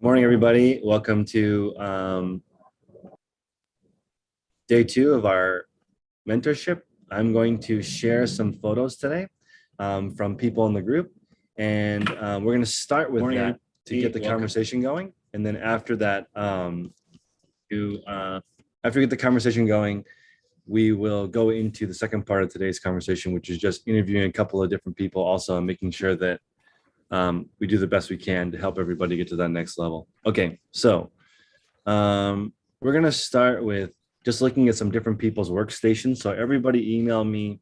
Morning, everybody. Welcome to day 2 of our mentorship. I'm going to share some photos today from people in the group, and we're going to start with that to get the conversation going. And then after that, after we get the conversation going, we will go into the second part of today's conversation, which is just interviewing a couple of different people also and making sure that we do the best we can to help everybody get to that next level. Okay, so we're going to start with just looking at some different people's workstations. So everybody email me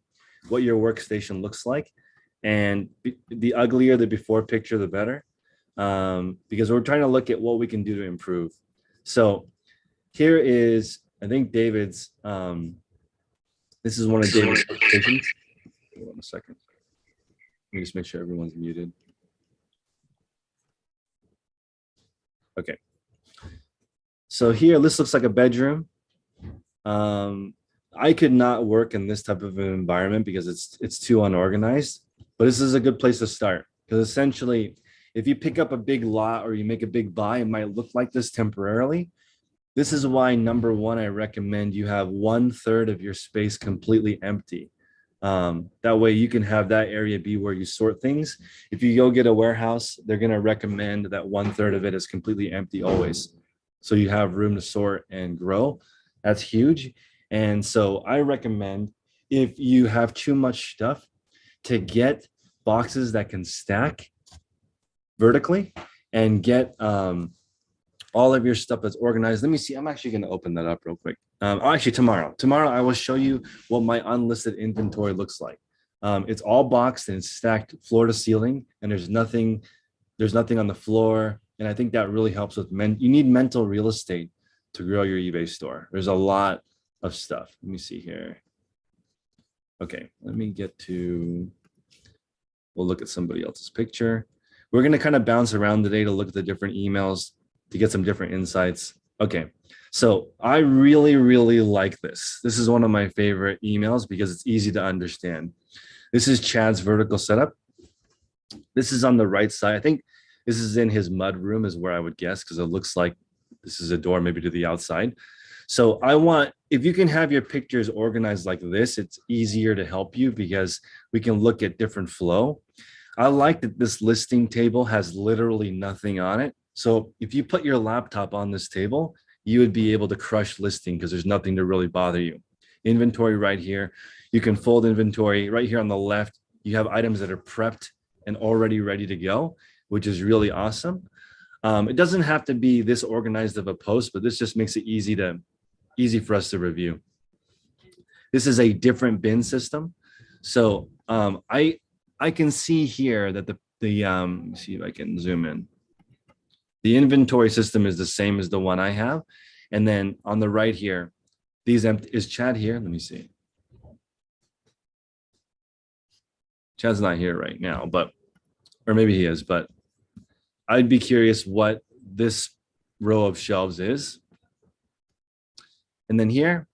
what your workstation looks like. And the uglier the before picture, the better, because we're trying to look at what we can do to improve. So here is, I think, David's, this is one of David's workstations. Hold on a second. Let me just make sure everyone's muted. Okay. So here, this looks like a bedroom. I could not work in this type of an environment because it's too unorganized, but this is a good place to start, because essentially, if you pick up a big lot or you make a big buy, it might look like this temporarily. This is why, number one, I recommend you have 1/3 of your space completely empty. That way you can have that area be where you sort things. If you go get a warehouse, they're going to recommend that 1/3 of it is completely empty always. So you have room to sort and grow. That's huge. And so I recommend, if you have too much stuff, to get boxes that can stack vertically and get all of your stuff that's organized. Let me see. I'm actually going to open that up real quick. Actually, tomorrow I will show you what my unlisted inventory looks like. It's all boxed and it's stacked floor to ceiling, and there's nothing on the floor. And I think that really helps with you need mental real estate to grow your eBay store. There's a lot of stuff. Let me see here. Okay, we'll look at somebody else's picture. We're going to kind of bounce around today to look at the different emails to get some different insights. Okay, so I really, really like this. This is one of my favorite emails because it's easy to understand. This is Chad's vertical setup. This is on the right side. I think this is in his mud room is where I would guess, because it looks like this is a door maybe to the outside. So if you can have your pictures organized like this, it's easier to help you because we can look at different flow. I like that this listing table has literally nothing on it. So if you put your laptop on this table, you would be able to crush listing because there's nothing to really bother you. Inventory right here. You can fold inventory right here on the left. You have items that are prepped and already ready to go, which is really awesome. It doesn't have to be this organized of a post, but this just makes it easy for us to review. This is a different bin system. So I can see here that let me see if I can zoom in. The inventory system is the same as the one I have. And then on the right here, is Chad here? Let me see. Chad's not here right now, or maybe he is, but I'd be curious what this row of shelves is. And then here,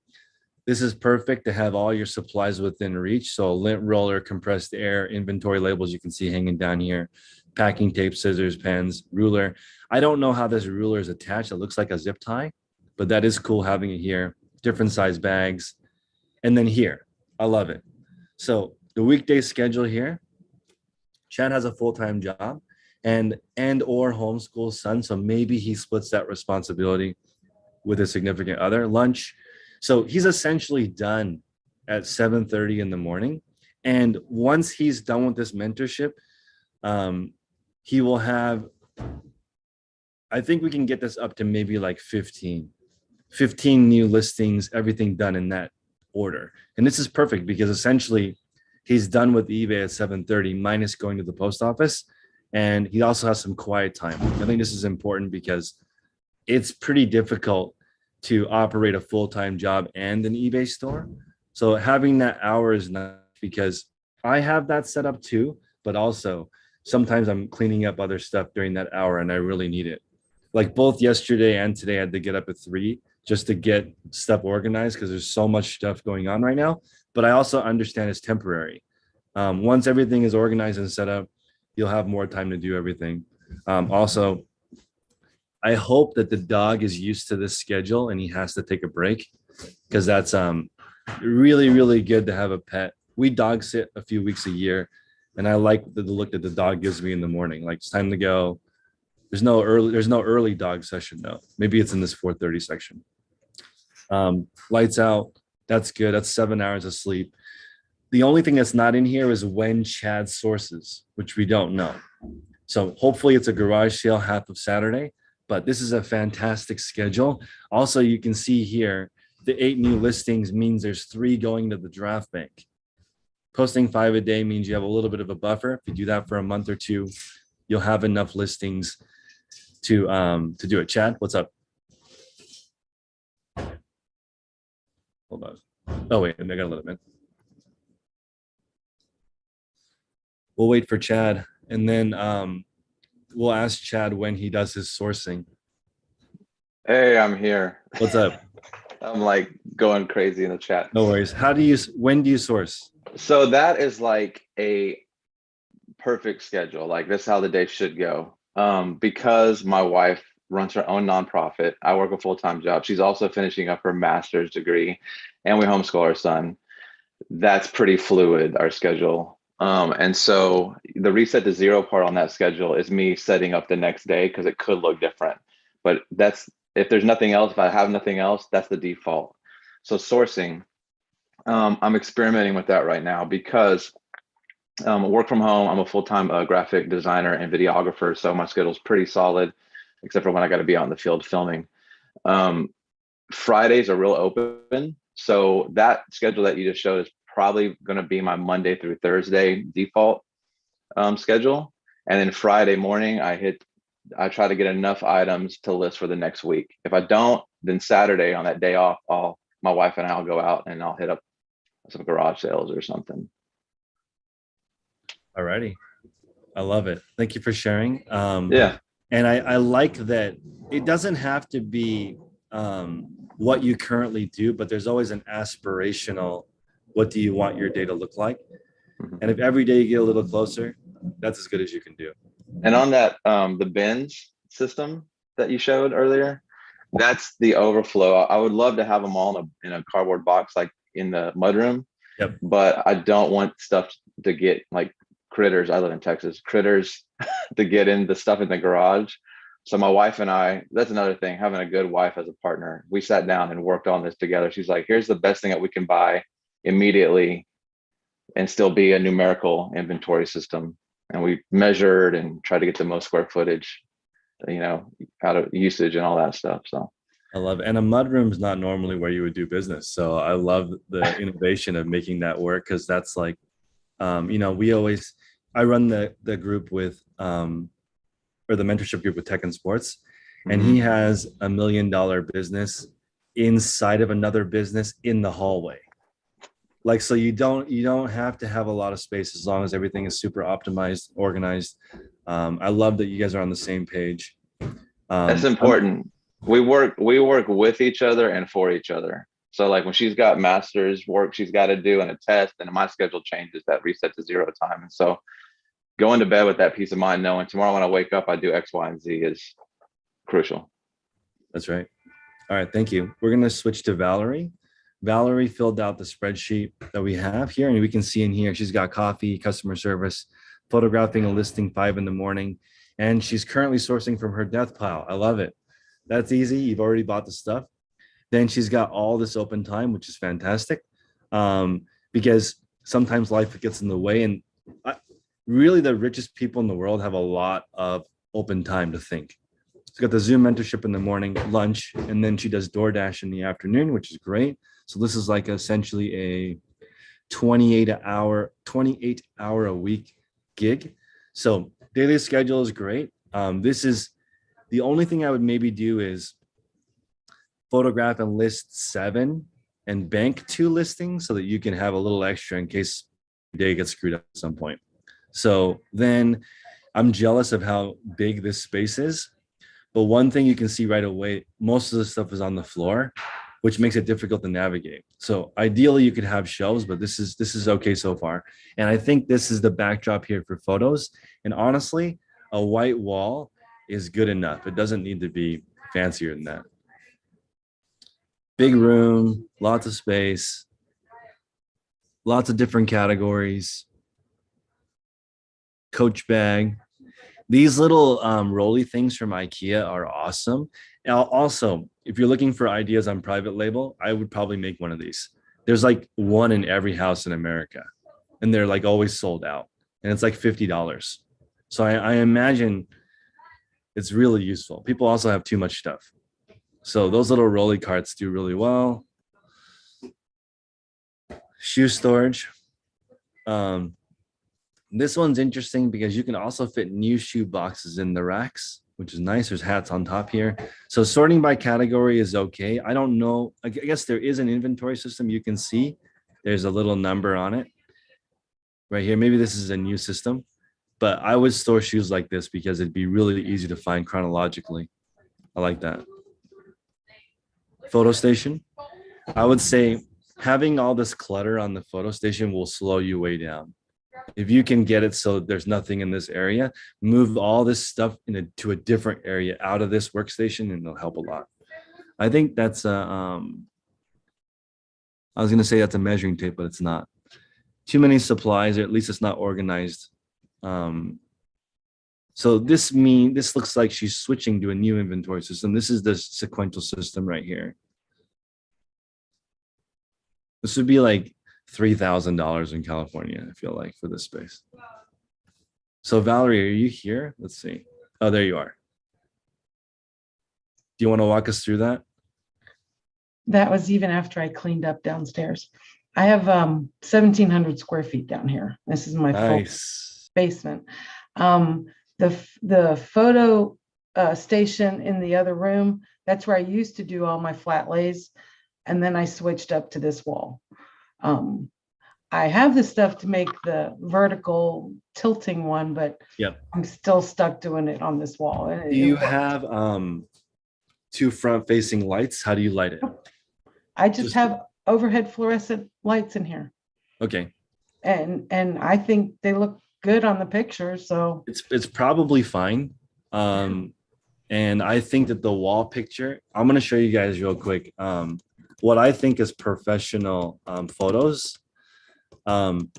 this is perfect to have all your supplies within reach. So lint roller, compressed air, inventory labels you can see hanging down here, packing tape, scissors, pens, ruler. I don't know how this ruler is attached. It looks like a zip tie, but that is cool having it here. Different size bags. And then here, I love it. So the weekday schedule here, Chad has a full-time job and or homeschool son. So maybe he splits that responsibility with a significant other. Lunch. So he's essentially done at 7:30 in the morning. And once he's done with this mentorship, he will have, I think we can get this up to maybe like 15 new listings, everything done in that order. And this is perfect because essentially he's done with eBay at 7:30 minus going to the post office. And he also has some quiet time. I think this is important because it's pretty difficult to operate a full-time job and an eBay store. So having that hour is nice because I have that set up too, but also sometimes I'm cleaning up other stuff during that hour and I really need it. Like both yesterday and today, I had to get up at 3 just to get stuff organized because there's so much stuff going on right now. But I also understand it's temporary. Once everything is organized and set up, you'll have more time to do everything. Also, I hope that the dog is used to this schedule and he has to take a break, because that's really, really good to have a pet. We dog sit a few weeks a year, and I like the look that the dog gives me in the morning. Like, it's time to go. There's no early dog session though. Maybe it's in this 4:30 section. Lights out. That's good. That's 7 hours of sleep. The only thing that's not in here is when Chad sources, which we don't know. So hopefully it's a garage sale half of Saturday, but this is a fantastic schedule. Also, you can see here, the 8 new listings means there's 3 going to the draft bank. Posting 5 a day means you have a little bit of a buffer. If you do that for a month or two, you'll have enough listings to do it. Chad, what's up? Hold on. Oh wait, I gotta let him in. We'll wait for Chad, and then we'll ask Chad when he does his sourcing. Hey, I'm here. What's up? I'm like going crazy in the chat. No worries. When do you source? So that is like a perfect schedule. Like, this is how the day should go. Because my wife runs her own nonprofit. I work a full-time job. She's also finishing up her master's degree, and we homeschool our son. That's pretty fluid, our schedule. And so the reset to zero part on that schedule is me setting up the next day, because it could look different. But that's, if there's nothing else, if I have nothing else, that's the default. So sourcing, I'm experimenting with that right now, because work from home. I'm a full-time graphic designer and videographer, so my schedule's pretty solid, except for when I got to be out in the field filming. Fridays are real open, so that schedule that you just showed is probably going to be my Monday through Thursday default schedule. And then Friday morning, I try to get enough items to list for the next week. If I don't, then Saturday on that day off, my wife and I'll go out and I'll hit up some garage sales or something. All righty. I love it. Thank you for sharing. Yeah. And I like that it doesn't have to be what you currently do, but there's always an aspirational, what do you want your day to look like? Mm-hmm. And if every day you get a little closer, that's as good as you can do. And on that, the bins system that you showed earlier, that's the overflow. I would love to have them all in a cardboard box, like in the mudroom. Yep. But I don't want stuff to get like critters. I live in Texas, critters to get in the stuff in the garage. So my wife and I, that's another thing, having a good wife as a partner. We sat down and worked on this together. She's like, here's the best thing that we can buy immediately and still be a numerical inventory system. And we measured and tried to get the most square footage, out of usage and all that stuff. So I love it. And a mudroom is not normally where you would do business. So I love the innovation of making that work, because that's like, I run the group with, or the mentorship group with Tech and Sports, and he has $1 million business inside of another business in the hallway. Like, so you don't have to have a lot of space as long as everything is super optimized, organized. I love that you guys are on the same page. That's important. We work with each other and for each other. So like when she's got master's work she's got to do and a test, and my schedule changes, that reset to zero time. And so going to bed with that peace of mind, knowing tomorrow when I wake up, I do X, Y, and Z is crucial. That's right. All right. Thank you. We're going to switch to Valerie. Valerie filled out the spreadsheet that we have here, and we can see in here, she's got coffee, customer service, photographing a listing 5 a.m, and she's currently sourcing from her death pile. I love it. That's easy. You've already bought the stuff. Then she's got all this open time, which is fantastic, because sometimes life gets in the way. And really the richest people in the world have a lot of open time to think. She's got the Zoom mentorship in the morning, lunch, and then she does DoorDash in the afternoon, which is great. So this is like essentially a 28 hour a week gig. So daily schedule is great. This is the only thing I would maybe do is photograph and list 7 and bank 2 listings so that you can have a little extra in case your day gets screwed up at some point. So then I'm jealous of how big this space is. But one thing you can see right away, most of the stuff is on the floor, which makes it difficult to navigate. So ideally you could have shelves, but this is okay so far. And I think this is the backdrop here for photos. And honestly, a white wall is good enough. It doesn't need to be fancier than that. Big room, lots of space, lots of different categories. Coach bag. These little rolly things from IKEA are awesome. Now, also, if you're looking for ideas on private label, I would probably make one of these. There's like one in every house in America, and they're like always sold out, and it's like $50. So I imagine it's really useful. People also have too much stuff. So those little rolly carts do really well. Shoe storage. This one's interesting because you can also fit new shoe boxes in the racks, which is nice. There's hats on top here. So sorting by category is okay. I don't know. I guess there is an inventory system you can see. There's a little number on it right here. Maybe this is a new system, but I would store shoes like this because it'd be really easy to find chronologically. I like that. Photo station. I would say having all this clutter on the photo station will slow you way down. If you can get it so there's nothing in this area, move all this stuff to a different area out of this workstation, and it'll help a lot. I think that's I was gonna say that's a measuring tape, but it's not. Too many supplies, or at least it's not organized. So this looks like she's switching to a new inventory system. This is the sequential system right here. This would be like $3,000 in California, I feel like, for this space. So Valerie, are you here? Let's see. Oh, there you are. Do you want to walk us through that? That was even after I cleaned up downstairs. I have 1,700 square feet down here. This is my full basement. The photo station in the other room, that's where I used to do all my flat lays. And then I switched up to this wall. I have the stuff to make the vertical tilting one, but yep, I'm still stuck doing it on this wall. Do you have two front facing lights? How do you light it? I just have overhead fluorescent lights in here. Okay. And I think they look good on the picture, so it's probably fine. And I think that the wall picture, I'm going to show you guys real quick what I think is professional photos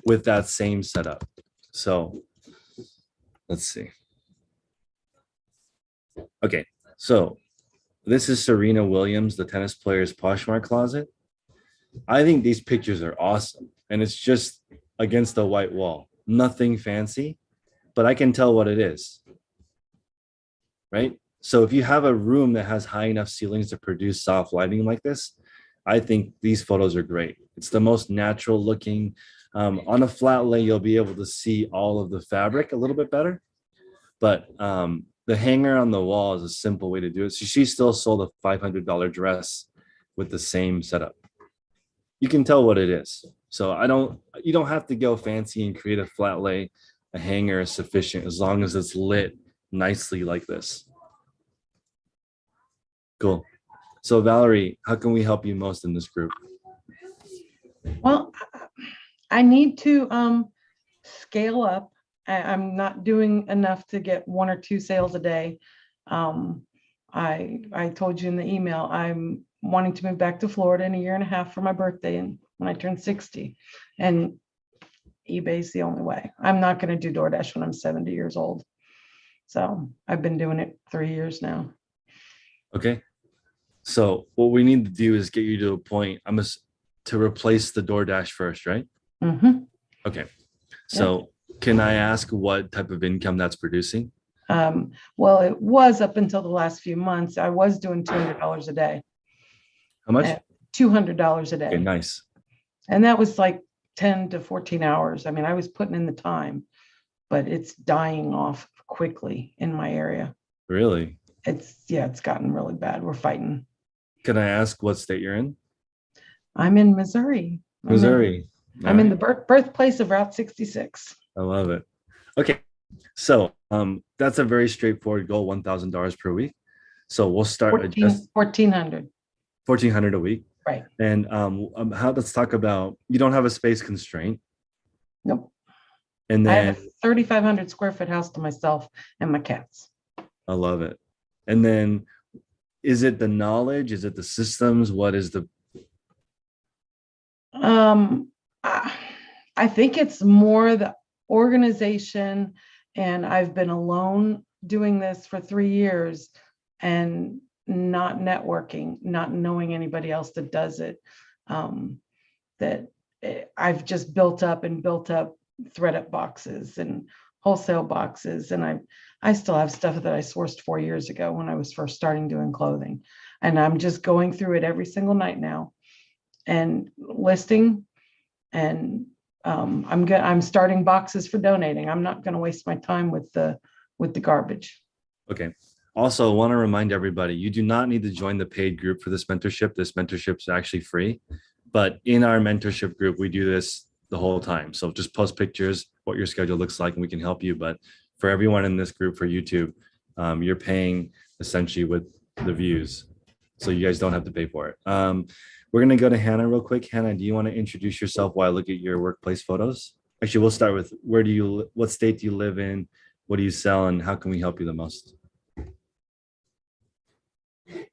with that same setup. So let's see. Okay, so this is Serena Williams, the tennis player's Poshmark closet. I think these pictures are awesome, and it's just against a white wall. Nothing fancy, but I can tell what it is, right? So if you have a room that has high enough ceilings to produce soft lighting like this, I think these photos are great. It's the most natural looking. On a flat lay, you'll be able to see all of the fabric a little bit better, but the hanger on the wall is a simple way to do it. So she still sold a $500 dress with the same setup. You can tell what it is. So you don't have to go fancy and create a flat lay. A hanger is sufficient as long as it's lit nicely like this. Cool. So Valerie, how can we help you most in this group? Well, I need to scale up. I'm not doing enough to get 1 or 2 sales a day. I told you in the email, I'm wanting to move back to Florida in a 1.5 years for my birthday and when I turn 60. And eBay's the only way. I'm not going to do DoorDash when I'm 70 years old. So I've been doing it 3 years now. Okay. So what we need to do is get you to a point. To replace the DoorDash first, right? Mm-hmm. Okay. So can I ask what type of income that's producing? Well, it was up until the last few months. I was doing $200 a day. How much? $200 a day. Okay, nice. And that was like 10 to 14 hours. I mean, I was putting in the time, but it's dying off quickly in my area. Really? It's gotten really bad. We're fighting. Can I ask what state you're in? I'm in Missouri. Missouri. I'm in the birthplace of Route 66. I love it. Okay. So that's a very straightforward goal, $1,000 per week. So we'll start $1,400. $1,400 a week. Right. And let's talk about, you don't have a space constraint. Nope. And then I have a 3,500 square foot house to myself and my cats. I love it. And then is it the knowledge? Is it the systems? What is the Um, I I think it's more the organization, and I've been alone doing this for 3 years and not networking, not knowing anybody else that does it. Um, that I've just built up and built up thread up boxes and wholesale boxes, and I still have stuff that I sourced 4 years ago when I was first starting doing clothing, and I'm just going through it every single night now and listing, and I'm starting boxes for donating. I'm not going to waste my time with the garbage. okay? Also, want to remind everybody, you do not need to join the paid group for this mentorship. This mentorship is actually free, but in our mentorship group, we do this the whole time. So just post pictures, what your schedule looks like, and we can help you. But for everyone in this group for YouTube, you're paying essentially with the views. So you guys don't have to pay for it. We're going to go to Hannah real quick. Hannah, do you want to introduce yourself while I look at your workplace photos? Actually, we'll start with what state do you live in? What do you sell, and how can we help you the most? Here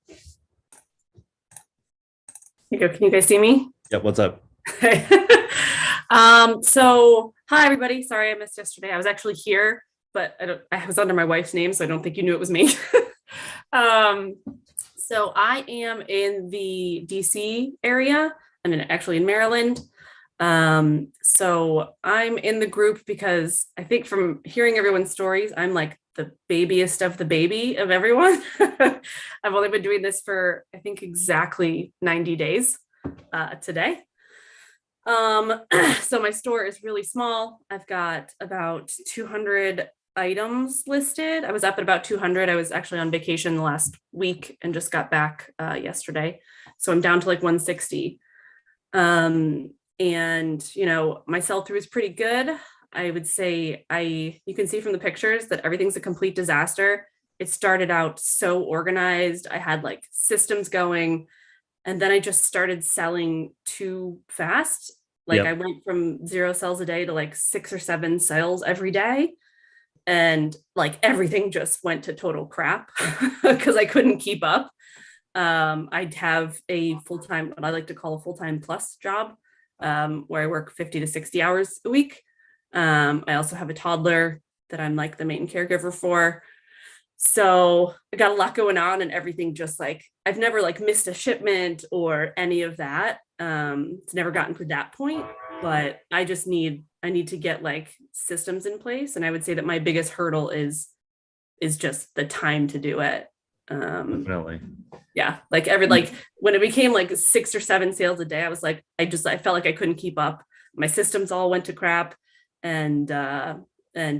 you go. Can you guys see me? Yep. What's up? So hi everybody. Sorry I missed yesterday. I was actually here, but I was under my wife's name, so I don't think you knew it was me. So I am in the DC area. I'm actually in Maryland. So I'm in the group because I think from hearing everyone's stories, I'm like the babyest of the baby of everyone. I've only been doing this for, I think, exactly 90 days today. So my store is really small. I've got about 200 items listed. I was up at about 200. I was actually on vacation the last week and just got back yesterday. So I'm down to like 160. And you know, my sell-through is pretty good. I would say you can see from the pictures that everything's a complete disaster. It started out so organized. I had like systems going, and then I just started selling too fast. Like Yep. I went from 0 sales a day to like 6 or 7 sales every day. And like everything just went to total crap because I couldn't keep up. I'd have a full-time, what I like to call a full-time plus job, where I work 50 to 60 hours a week. I also have a toddler that I'm like the main caregiver for. So I got a lot going on, and everything just like, I've never like missed a shipment or any of that. It's never gotten to that point, but I need to get like systems in place. And I would say that my biggest hurdle is just the time to do it. Definitely. Yeah, like when it became like 6 or 7 sales a day, I was like, I felt like I couldn't keep up. My systems all went to crap. And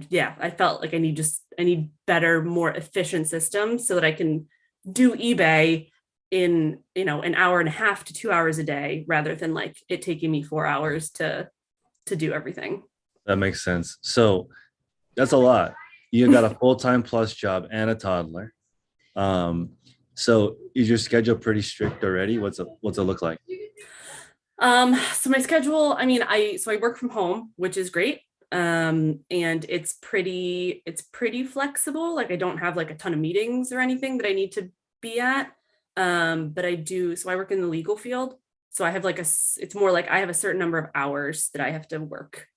yeah, I felt like I need better, more efficient systems so that I can do eBay in, you know, an hour and a half to 2 hours a day, rather than like it taking me 4 hours to do everything. That makes sense. So that's a lot. You got a full-time plus job and a toddler. So is your schedule pretty strict already? What's it look like? So my schedule, I mean, I work from home, which is great. And it's pretty flexible. Like I don't have like a ton of meetings or anything that I need to be at. But I do, so I work in the legal field. So I have like it's more like I have a certain number of hours that I have to work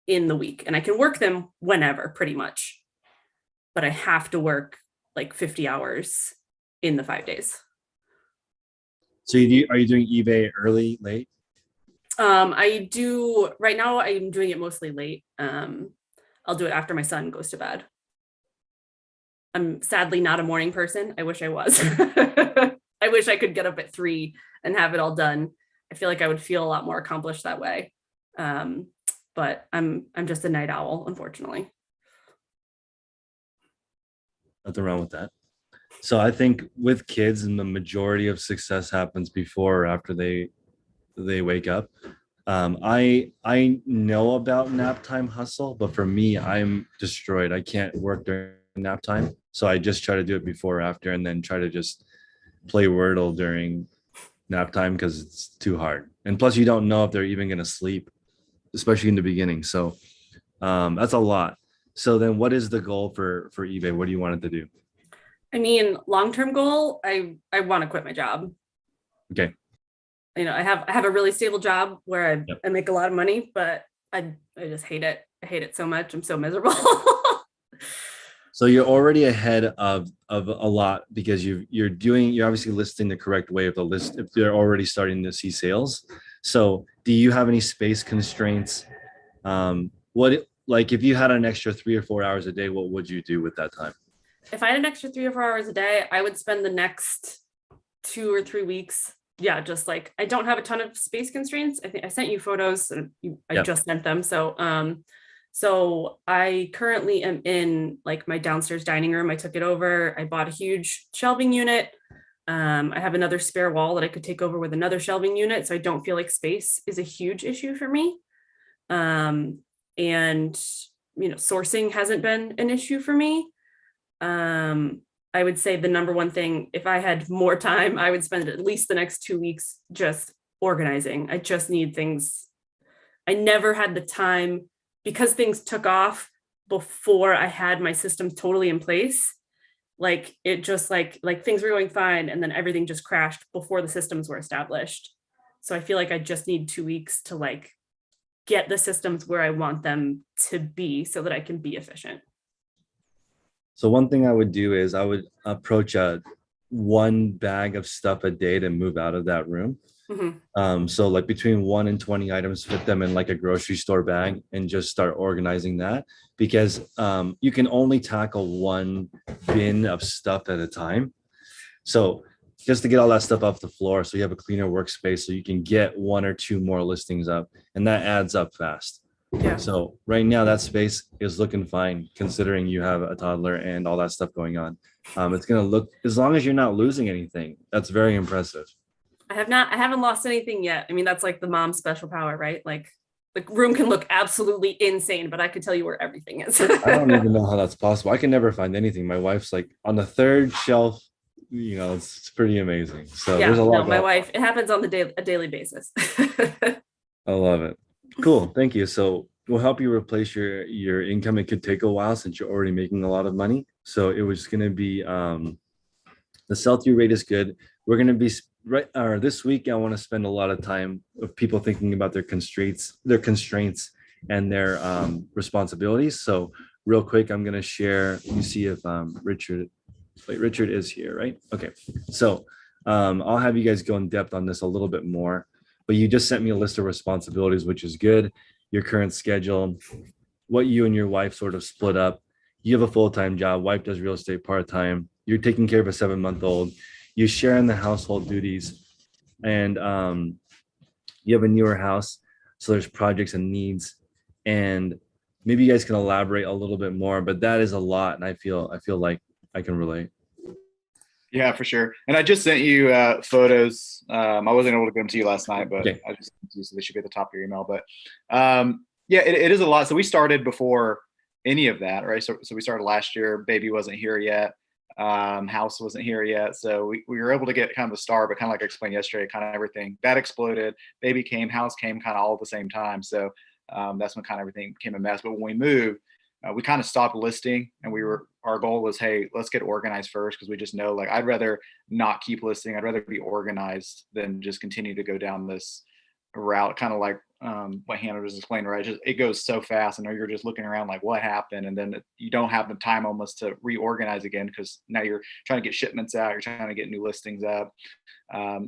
in the week, and I can work them whenever pretty much, but I have to work like 50 hours in the 5 days. So are you doing eBay early, late? I do right now. I'm doing it mostly late. I'll do it after my son goes to bed. I'm sadly not a morning person. I wish I was. I wish I could get up at 3 and have it all done. I feel like I would feel a lot more accomplished that way. But I'm just a night owl, unfortunately. Nothing wrong with that. So I think with kids, and the majority of success happens before or after they wake up. I know about nap time hustle, but for me, I'm destroyed. I can't work during nap time. So I just try to do it before or after, and then try to just play Wordle during nap time because it's too hard. And plus you don't know if they're even going to sleep, especially in the beginning. So that's a lot. So then what is the goal for eBay? What do you want it to do? I mean, long-term goal, I want to quit my job. Okay. You know, I have a really stable job where Yep. I make a lot of money, but I just hate it. I hate it so much. I'm so miserable. So you're already ahead of a lot because you're obviously listing the correct way of the list if they're already starting to see sales. So do you have any space constraints? Like if you had an extra 3 or 4 hours a day, what would you do with that time? If I had an extra 3 or 4 hours a day, I would spend the next 2 or 3 weeks. Yeah, just like I don't have a ton of space constraints. I think I sent you photos and I Yep. just sent them. So I currently am in like my downstairs dining room. I took it over. I bought a huge shelving unit. I have another spare wall that I could take over with another shelving unit. So I don't feel like space is a huge issue for me. And sourcing hasn't been an issue for me. I would say the number one thing, if I had more time, I would spend at least the next 2 weeks just organizing. I just need things. I never had the time because things took off before I had my systems totally in place. Like it just like things were going fine and then everything just crashed before the systems were established. So I feel like I just need 2 weeks to like get the systems where I want them to be so that I can be efficient. So one thing I would do is I would approach one bag of stuff a day to move out of that room. So like between 1 and 20 items, fit them in like a grocery store bag and just start organizing that because you can only tackle one bin of stuff at a time. So just to get all that stuff off the floor so you have a cleaner workspace so you can get 1 or 2 more listings up and that adds up fast. Yeah. So right now that space is looking fine considering you have a toddler and all that stuff going on. It's going to look, as long as you're not losing anything, that's very impressive. I haven't lost anything yet. I mean, that's like the mom's special power, right? Like the room can look absolutely insane, but I can tell you where everything is. I don't even know how that's possible. I can never find anything. My wife's like on the 3rd shelf, it's pretty amazing. So yeah, there's a lot. no, my wife, it happens on a daily basis. I love it. Cool. Thank you. So we'll help you replace your income. It could take a while since you're already making a lot of money. So it was going to be the sell-through rate is good. We're going to be this week. I want to spend a lot of time of people thinking about their constraints and their responsibilities. So real quick, I'm going to share. You see if Richard is here, right? Okay. So I'll have you guys go in depth on this a little bit more. But you just sent me a list of responsibilities, which is good. Your current schedule, what you and your wife sort of split up. You have a full-time job. Wife does real estate part-time. You're taking care of a 7-month-old. You share in the household duties, and you have a newer house, so there's projects and needs. And maybe you guys can elaborate a little bit more. But that is a lot, and I feel like I can relate. Yeah, for sure. And I just sent you photos. I wasn't able to get them to you last night, but Okay. I just sent you, so they should be at the top of your email. But yeah, it is a lot. So we started before any of that, right? So we started last year. Baby wasn't here yet. House wasn't here yet. So we were able to get kind of a start, but kind of like I explained yesterday, kind of everything that exploded. Baby came, house came, kind of all at the same time. So that's when kind of everything became a mess. But when we moved, we kind of stopped listing, and our goal was, hey, let's get organized first, because we just know, like, I'd rather not keep listing. I'd rather be organized than just continue to go down this route. Kind of like what Hannah was explaining, right? It goes so fast, and you're just looking around like, what happened? And then you don't have the time almost to reorganize again, because now you're trying to get shipments out, you're trying to get new listings up.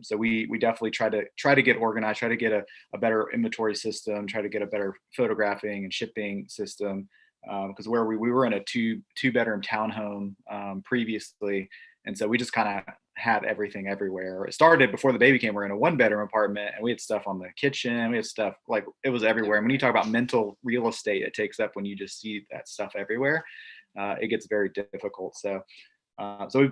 So we definitely try to get organized, try to get a better inventory system, try to get a better photographing and shipping system. Because where we were in a two-bedroom townhome previously, and so we just kind of had everything everywhere. It started before the baby came. We're in a 1-bedroom apartment, and we had stuff on the kitchen. We had stuff, like, it was everywhere. And when you talk about mental real estate, it takes up when you just see that stuff everywhere. It gets very difficult. So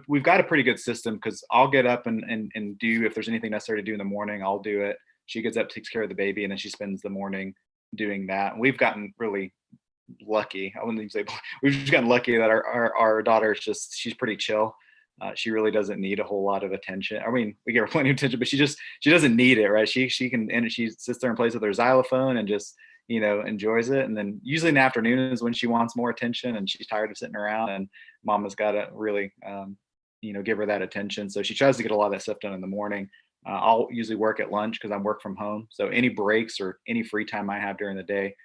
we've got a pretty good system, because I'll get up and do, if there's anything necessary to do in the morning, I'll do it. She gets up, takes care of the baby, and then she spends the morning doing that. And we've gotten really lucky. I wouldn't even say we've just gotten lucky that our daughter is she's pretty chill. She really doesn't need a whole lot of attention. I mean, we give her plenty of attention, but she doesn't need it, right? She can, and she sits there and plays with her xylophone and just enjoys it. And then usually in the afternoon is when she wants more attention and she's tired of sitting around, and mama's got to really give her that attention. So she tries to get a lot of that stuff done in the morning. I'll usually work at lunch because I'm work from home. So any breaks or any free time I have during the day,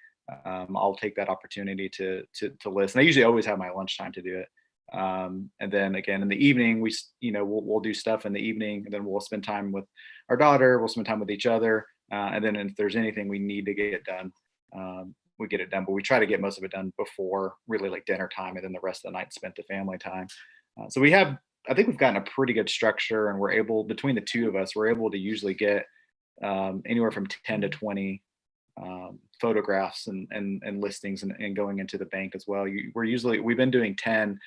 I'll take that opportunity to list. And I usually always have my lunchtime to do it. And then again in the evening, we'll do stuff in the evening, and then we'll spend time with our daughter. We'll spend time with each other, and then if there's anything we need to get done, we get it done. But we try to get most of it done before really like dinner time, and then the rest of the night spent to family time. So I think we've gotten a pretty good structure, and we're able, between the two of us, we're able to usually get anywhere from 10 to 20 photographs and listings and going into the bank as well. We've been doing 10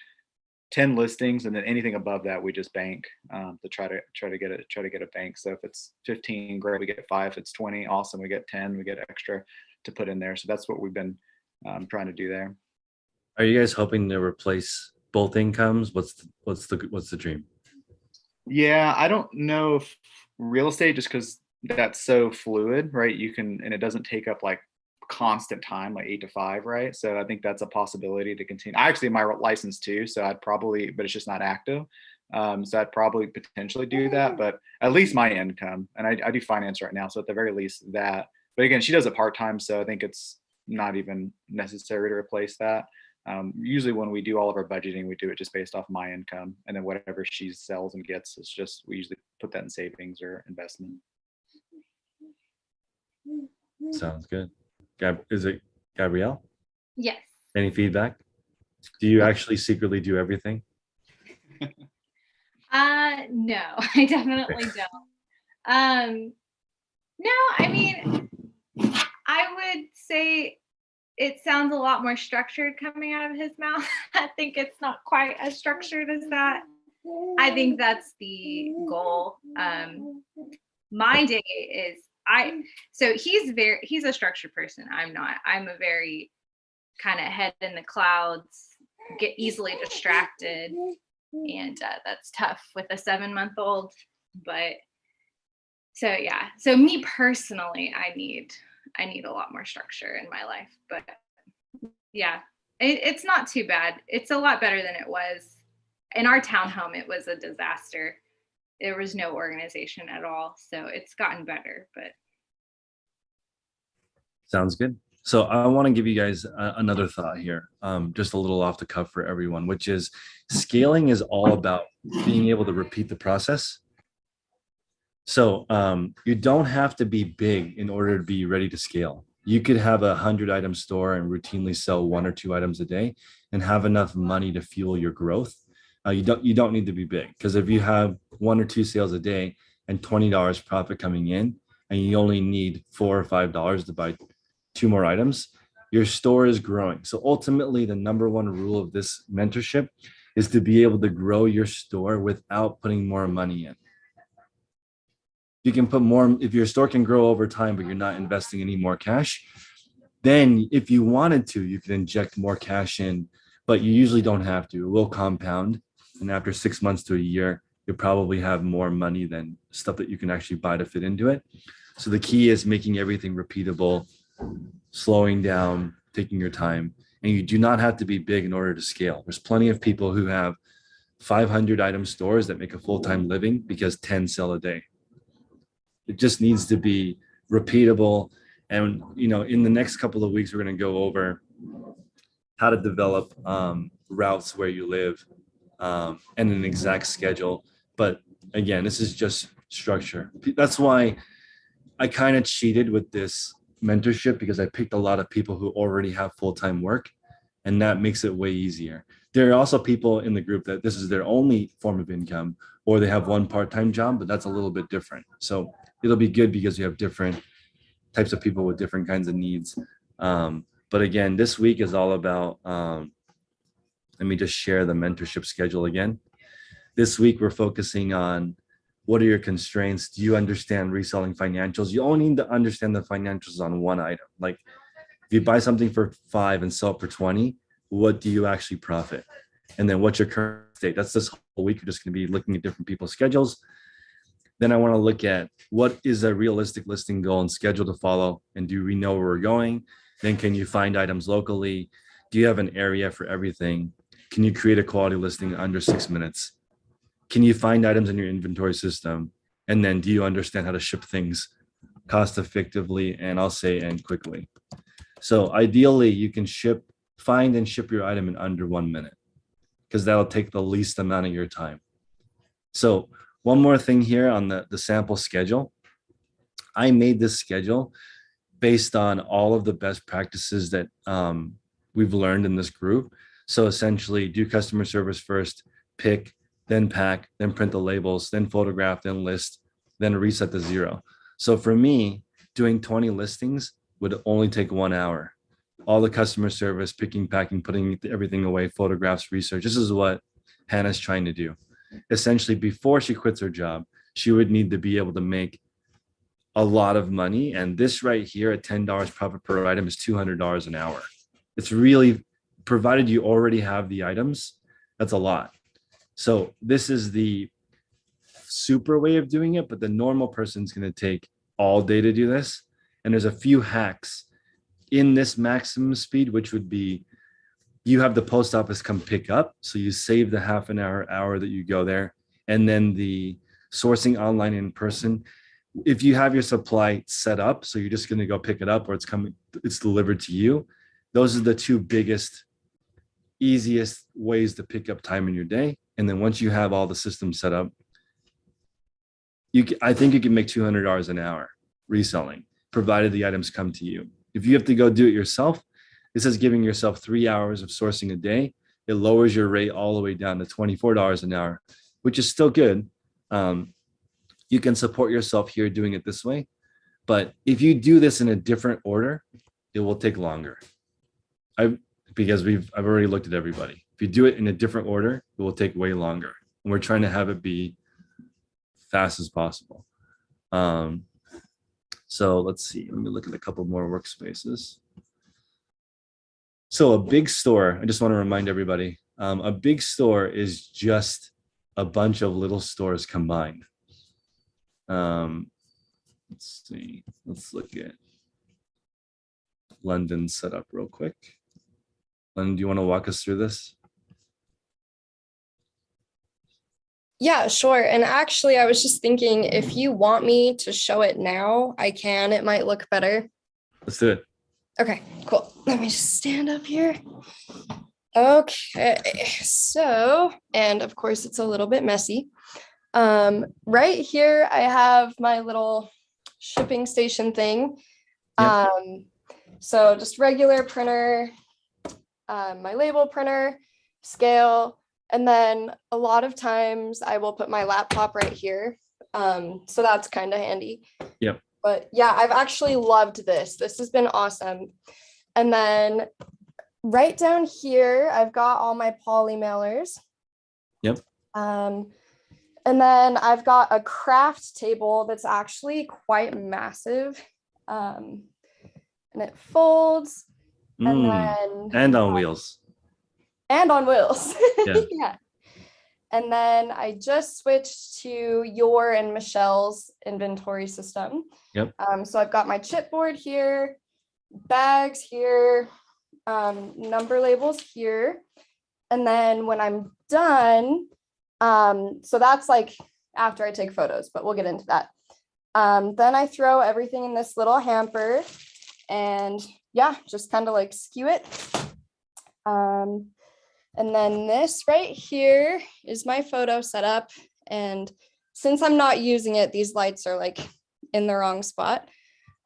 listings, and then anything above that we just bank to try to get a bank. So if it's 15, great, we get 5. If it's 20, awesome, we get 10, we get extra to put in there. So that's what we've been trying to do there. Are you guys hoping to replace both incomes? What's the dream? Yeah, I don't know if real estate, just because that's so fluid, right? And it doesn't take up like constant time, like 8 to 5, right? So I think that's a possibility to continue. I actually have my license too, so but it's just not active. So I'd probably potentially do that, but at least my income, and I do finance right now, so at the very least that. But again, she does it part-time, so I think it's not even necessary to replace that. Usually when we do all of our budgeting, we do it just based off my income, and then whatever she sells and gets, we usually put that in savings or investment. Sounds good. Is it Gabrielle? Yes. Any feedback? Do you actually secretly do everything? No, I definitely don't. No, I mean, I would say it sounds a lot more structured coming out of his mouth. I think it's not quite as structured as that. I think that's the goal. My day is so he's a structured person. I'm not. I'm a very kind of head in the clouds, get easily distracted, and that's tough with a 7-month-old. But so yeah, so me personally, I need a lot more structure in my life. But yeah, it's not too bad. It's a lot better than it was. In our townhome, it was a disaster. There was no organization at all. So it's gotten better, but. Sounds good. So I want to give you guys another thought here, just a little off the cuff for everyone, which is scaling is all about being able to repeat the process. So you don't have to be big in order to be ready to scale. You could have a 100-item store and routinely sell 1 or 2 items a day and have enough money to fuel your growth. You don't need to be big, because if you have 1 or 2 sales a day and $20 profit coming in, and you only need $4 or $5 to buy 2 more items, your store is growing. So ultimately, the number one rule of this mentorship is to be able to grow your store without putting more money in. You can put more, if your store can grow over time, but you're not investing any more cash, then if you wanted to, you can inject more cash in, but you usually don't have to. It will compound. And after 6 months to a year, you'll probably have more money than stuff that you can actually buy to fit into it. So the key is making everything repeatable, slowing down, taking your time. And you do not have to be big in order to scale. There's plenty of people who have 500-item stores that make a full-time living because 10 sell a day. It just needs to be repeatable. And, in the next couple of weeks, we're going to go over how to develop routes where you live and an exact schedule. But again, this is just structure. That's why I kind of cheated with this mentorship, because I picked a lot of people who already have full-time work, and that makes it way easier. There are also people in the group that this is their only form of income, or they have 1 part-time job, but that's a little bit different. So it'll be good because you have different types of people with different kinds of needs. But again, this week is all about, let me just share the mentorship schedule again. This week, we're focusing on what are your constraints? Do you understand reselling financials? You only need to understand the financials on 1 item. Like if you buy something for 5 and sell it for 20, what do you actually profit? And then what's your current state? That's this whole week. You're just going to be looking at different people's schedules. Then I want to look at what is a realistic listing goal and schedule to follow. And do we know where we're going? Then can you find items locally? Do you have an area for everything? Can you create a quality listing in under 6 minutes? can you find items in your inventory system? And then do you understand how to ship things cost effectively and I'll say and quickly? So ideally you can find and ship your item in under 1 minute because that'll take the least amount of your time. So one more thing here on the sample schedule. I made this schedule based on all of the best practices that we've learned in this group. So essentially do customer service first, pick, then pack, then print the labels, then photograph, then list, then reset to 0. So for me, doing 20 listings would only take 1 hour. All the customer service, picking, packing, putting everything away, photographs, research. This is what Hannah's trying to do. Essentially, before she quits her job, she would need to be able to make a lot of money. And this right here at $10 profit per item is $200 an hour. It's really, provided you already have the items, that's a lot. So this is the super way of doing it, but the normal person's going to take all day to do this. And there's a few hacks in this maximum speed, which would be you have the post office come pick up. So you save the half an hour that you go there. And then the sourcing online in person. If you have your supply set up, so you're just going to go pick it up or it's delivered to you. Those are the two biggest, easiest ways to pick up time in your day. And then once you have all the systems set up, I think you can make $200 an hour reselling, provided the items come to you. If you have to go do it yourself, this is giving yourself 3 hours of sourcing a day. It lowers your rate all the way down to $24 an hour, which is still good. You can support yourself here doing it this way. But if you do this in a different order, it will take longer. Because I've already looked at everybody. If you do it in a different order, it will take way longer. And we're trying to have it be fast as possible. So let's see. Let me look at a couple more workspaces. So a big store, I just want to remind everybody, a big store is just a bunch of little stores combined. Let's see. Let's look at London setup real quick. London, do you want to walk us through this? Yeah, sure. And actually, I was just thinking, if you want me to show it now, I can. It might look better. Let's do it. Okay, cool. Let me just stand up here. Okay, so, and of course, it's a little bit messy. Right here, I have my little shipping station thing. Yep. So just regular printer, my label printer, scale, and then a lot of times I will put my laptop right here. So that's kind of handy. Yep. But yeah, I've actually loved this. This has been awesome. And then right down here, I've got all my poly mailers. Yep. And then I've got a craft table that's actually quite massive. And it folds. And on wheels. And on wheels. Yeah. Yeah. And then I just switched to your and Michelle's inventory system. Yep. So I've got my chipboard here, bags here, number labels here. And then when I'm done, so that's like after I take photos, but we'll get into that. Then I throw everything in this little hamper and yeah, just kind of like skew it. And then this right here is my photo setup. And since I'm not using it, these lights are like in the wrong spot.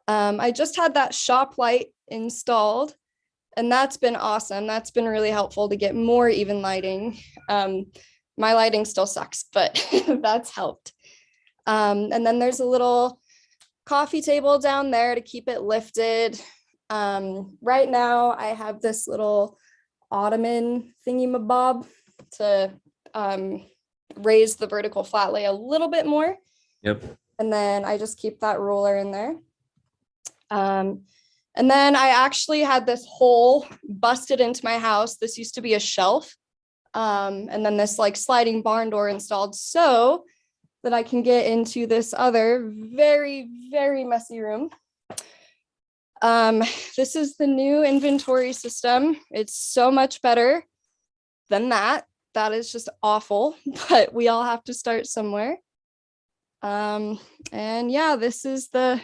I just had that shop light installed and that's been awesome. That's been really helpful to get more even lighting. My lighting still sucks, but that's helped. And then there's a little coffee table down there to keep it lifted. Right now I have this little ottoman thingy-mabob to raise the vertical flat lay a little bit more. Yep. And then I just keep that ruler in there. And then I actually had this hole busted into my house. This used to be a shelf. And then this like sliding barn door installed so that I can get into this other very, very messy room. This is the new inventory system. It's so much better than that. that is just awful, but we all have to start somewhere. And yeah, this is the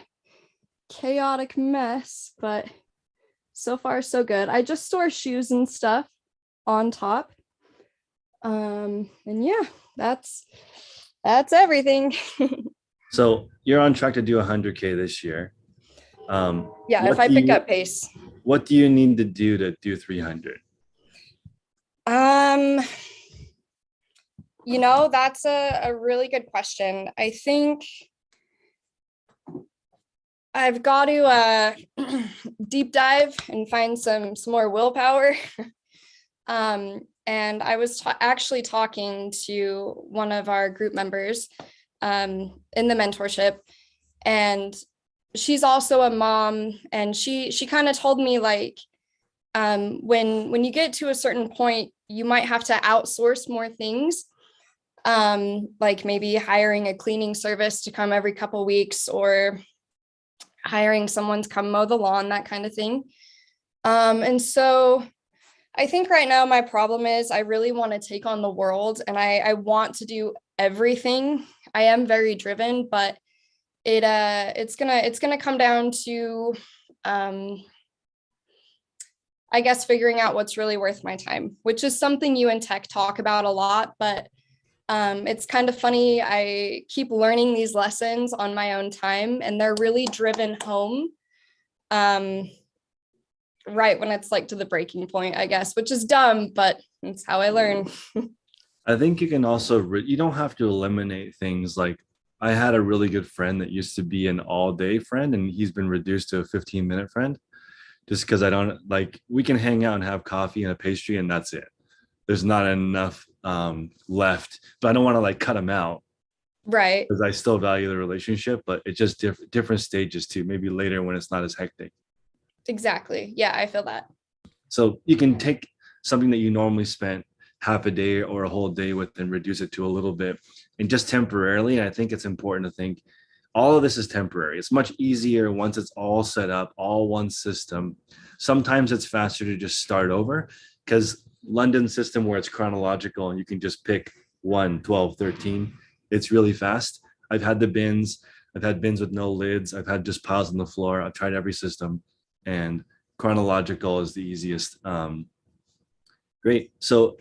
chaotic mess, but so far so good. I just store shoes and stuff on top. And yeah, that's everything. So you're on track to do 100K this year. Yeah, if what I do pick you- up pace. What do you need to do 300? That's a really good question. I think I've got to deep dive and find some more willpower. And I was actually talking to one of our group members in the mentorship, and she's also a mom, and she kind of told me like, when you get to a certain point, you might have to outsource more things, like maybe hiring a cleaning service to come every couple weeks, or hiring someone to come mow the lawn, that kind of thing. And so I think right now my problem is I really want to take on the world, and I want to do everything. I am very driven, but it's gonna come down to I guess figuring out what's really worth my time, which is something you and tech talk about a lot, but it's kind of funny. I keep learning these lessons on my own time, and they're really driven home right when it's like to the breaking point, I guess, which is dumb, but it's how I learn. I think you can also, you don't have to eliminate things. Like I had a really good friend that used to be an all day friend, and he's been reduced to a 15-minute friend just because I don't like, we can hang out and have coffee and a pastry and that's it. There's not enough left, but I don't want to like cut him out. Right. Because I still value the relationship, but it's just different stages too. Maybe later when it's not as hectic. Exactly. Yeah, I feel that. So you can take something that you normally spent half a day or a whole day with and reduce it to a little bit, and just temporarily. And I think it's important to think all of this is temporary. It's much easier once it's all set up, all one system. Sometimes it's faster to just start over, because London's system where it's chronological and you can just pick 1, 12, 13. It's really fast. I've had the bins. I've had bins with no lids. I've had just piles on the floor. I've tried every system, and chronological is the easiest. Great. So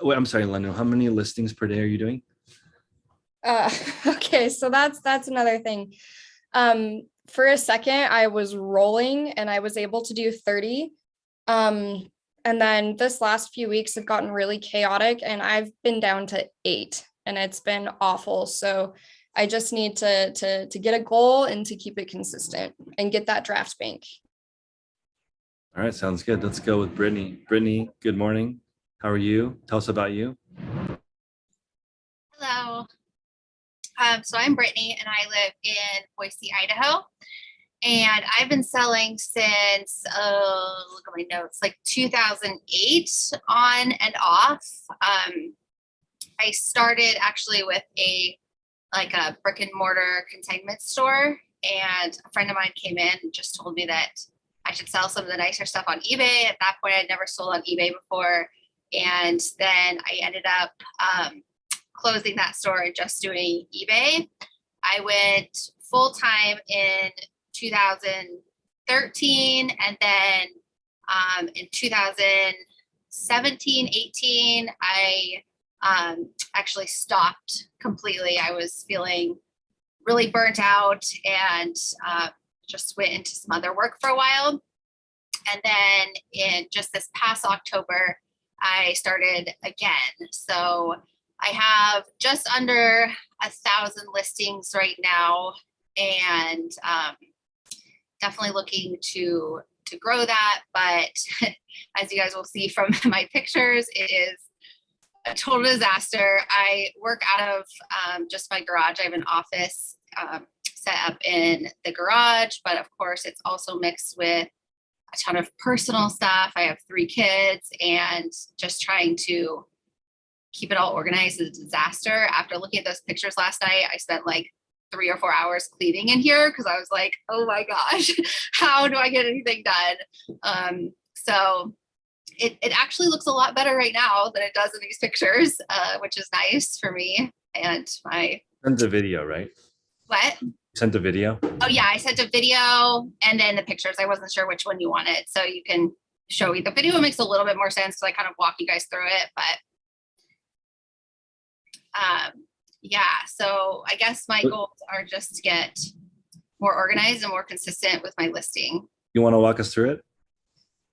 I'm sorry, London, how many listings per day are you doing? Okay, so that's another thing. For a second, I was rolling and I was able to do 30. And then this last few weeks have gotten really chaotic, and I've been down to 8, and it's been awful. So I just need to get a goal and to keep it consistent and get that draft bank. All right, sounds good. Let's go with Brittany. Brittany, good morning. How are you? Tell us about you. Hello. So I'm Brittany, and I live in Boise, Idaho. And I've been selling since, look at my notes, like 2008 on and off. I started actually with a brick and mortar consignment store, and a friend of mine came in and just told me that I should sell some of the nicer stuff on eBay. At that point, I'd never sold on eBay before. And then I ended up closing that store and just doing eBay. I went full-time in 2013, and then in 2017, 18, I actually stopped completely. I was feeling really burnt out, and just went into some other work for a while. And then in just this past October, I started again. So I have just under 1,000 listings right now, and definitely looking to grow that. But as you guys will see from my pictures, it is a total disaster. I work out of just my garage. I have an office set up in the garage, but of course it's also mixed with a ton of personal stuff. I have 3 kids, and just trying to keep it all organized is a disaster. After looking at those pictures last night, I spent like 3 or 4 hours cleaning in here because I was like, oh my gosh, how do I get anything done? So it actually looks a lot better right now than it does in these pictures, which is nice for me and my Send the video, right? what? Sent the video. Oh yeah, I sent a video and then the pictures. I wasn't sure which one you wanted, so you can show me. The video makes a little bit more sense, so I kind of walk you guys through it. But yeah, so I guess my goals are just to get more organized and more consistent with my listing. You want to walk us through it?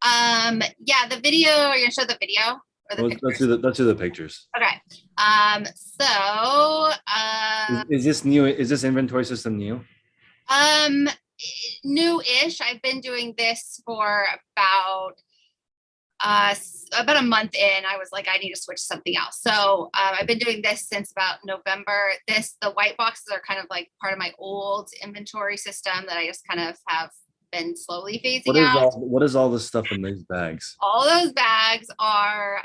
Yeah, the video. Are you gonna show the video or the Let's pictures? do the pictures. Okay. Is this new? Is this inventory system new? Um, new-ish. I've been doing this for about a month in. I was like, I need to switch to something else. So I've been doing this since about November. The white boxes are kind of like part of my old inventory system that I just kind of have been slowly phasing out. What is all this stuff in these bags? All those bags are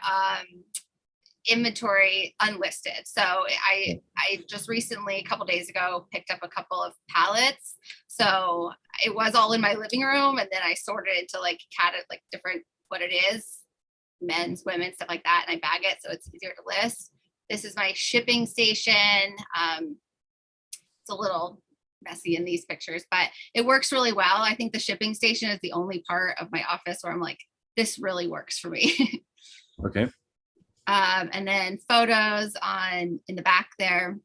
inventory unlisted. So I just recently, a couple days ago, picked up a couple of pallets. So it was all in my living room, and then I sorted into like different what it is, men's, women, stuff like that, and I bag it so it's easier to list. This is my shipping station. It's a little messy in these pictures, but it works really well. I think the shipping station is the only part of my office where I'm like, this really works for me. Okay. And then photos in the back there.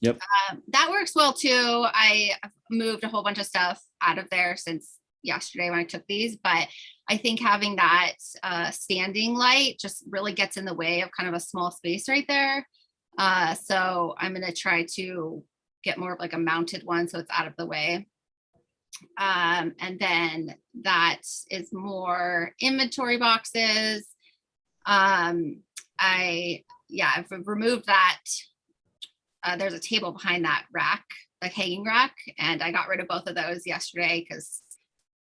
Yep. That works well too. I moved a whole bunch of stuff out of there since yesterday when I took these, but I think having that standing light just really gets in the way of kind of a small space right there. So I'm going to try to get more of like a mounted one so it's out of the way. And then that is more inventory boxes. I've removed that. There's a table behind that rack, like hanging rack, and I got rid of both of those yesterday because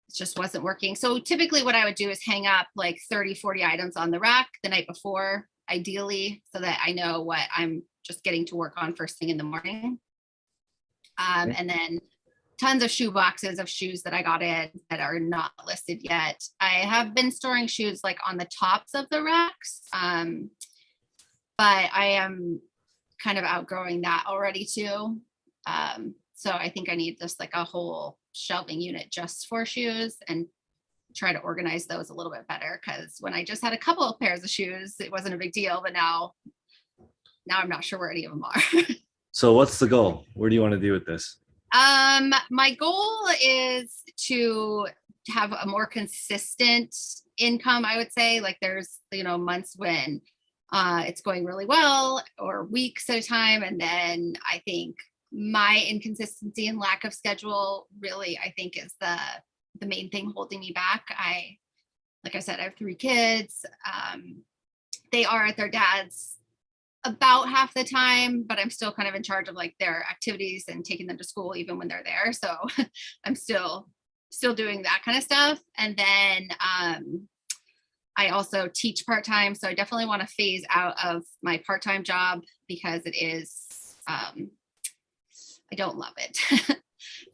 it just wasn't working. So typically what I would do is hang up like 30, 40 items on the rack the night before, ideally, so that I know what I'm just getting to work on first thing in the morning. And then tons of shoe boxes of shoes that I got in that are not listed yet. I have been storing shoes like on the tops of the racks, but I am kind of outgrowing that already too. So I think I need just like a whole shelving unit just for shoes and try to organize those a little bit better, because when I just had a couple of pairs of shoes, it wasn't a big deal, but now I'm not sure where any of them are. So what's the goal? Where do you want to do with this? My goal is to have a more consistent income, I would say. Like there's, months when it's going really well or weeks at a time. And then I think my inconsistency and lack of schedule really, I think, is the main thing holding me back. Like I said, I have 3 kids. They are at their dad's about half the time, but I'm still kind of in charge of like their activities and taking them to school even when they're there. So I'm still doing that kind of stuff. And then I also teach part-time. So I definitely want to phase out of my part-time job because it is, I don't love it.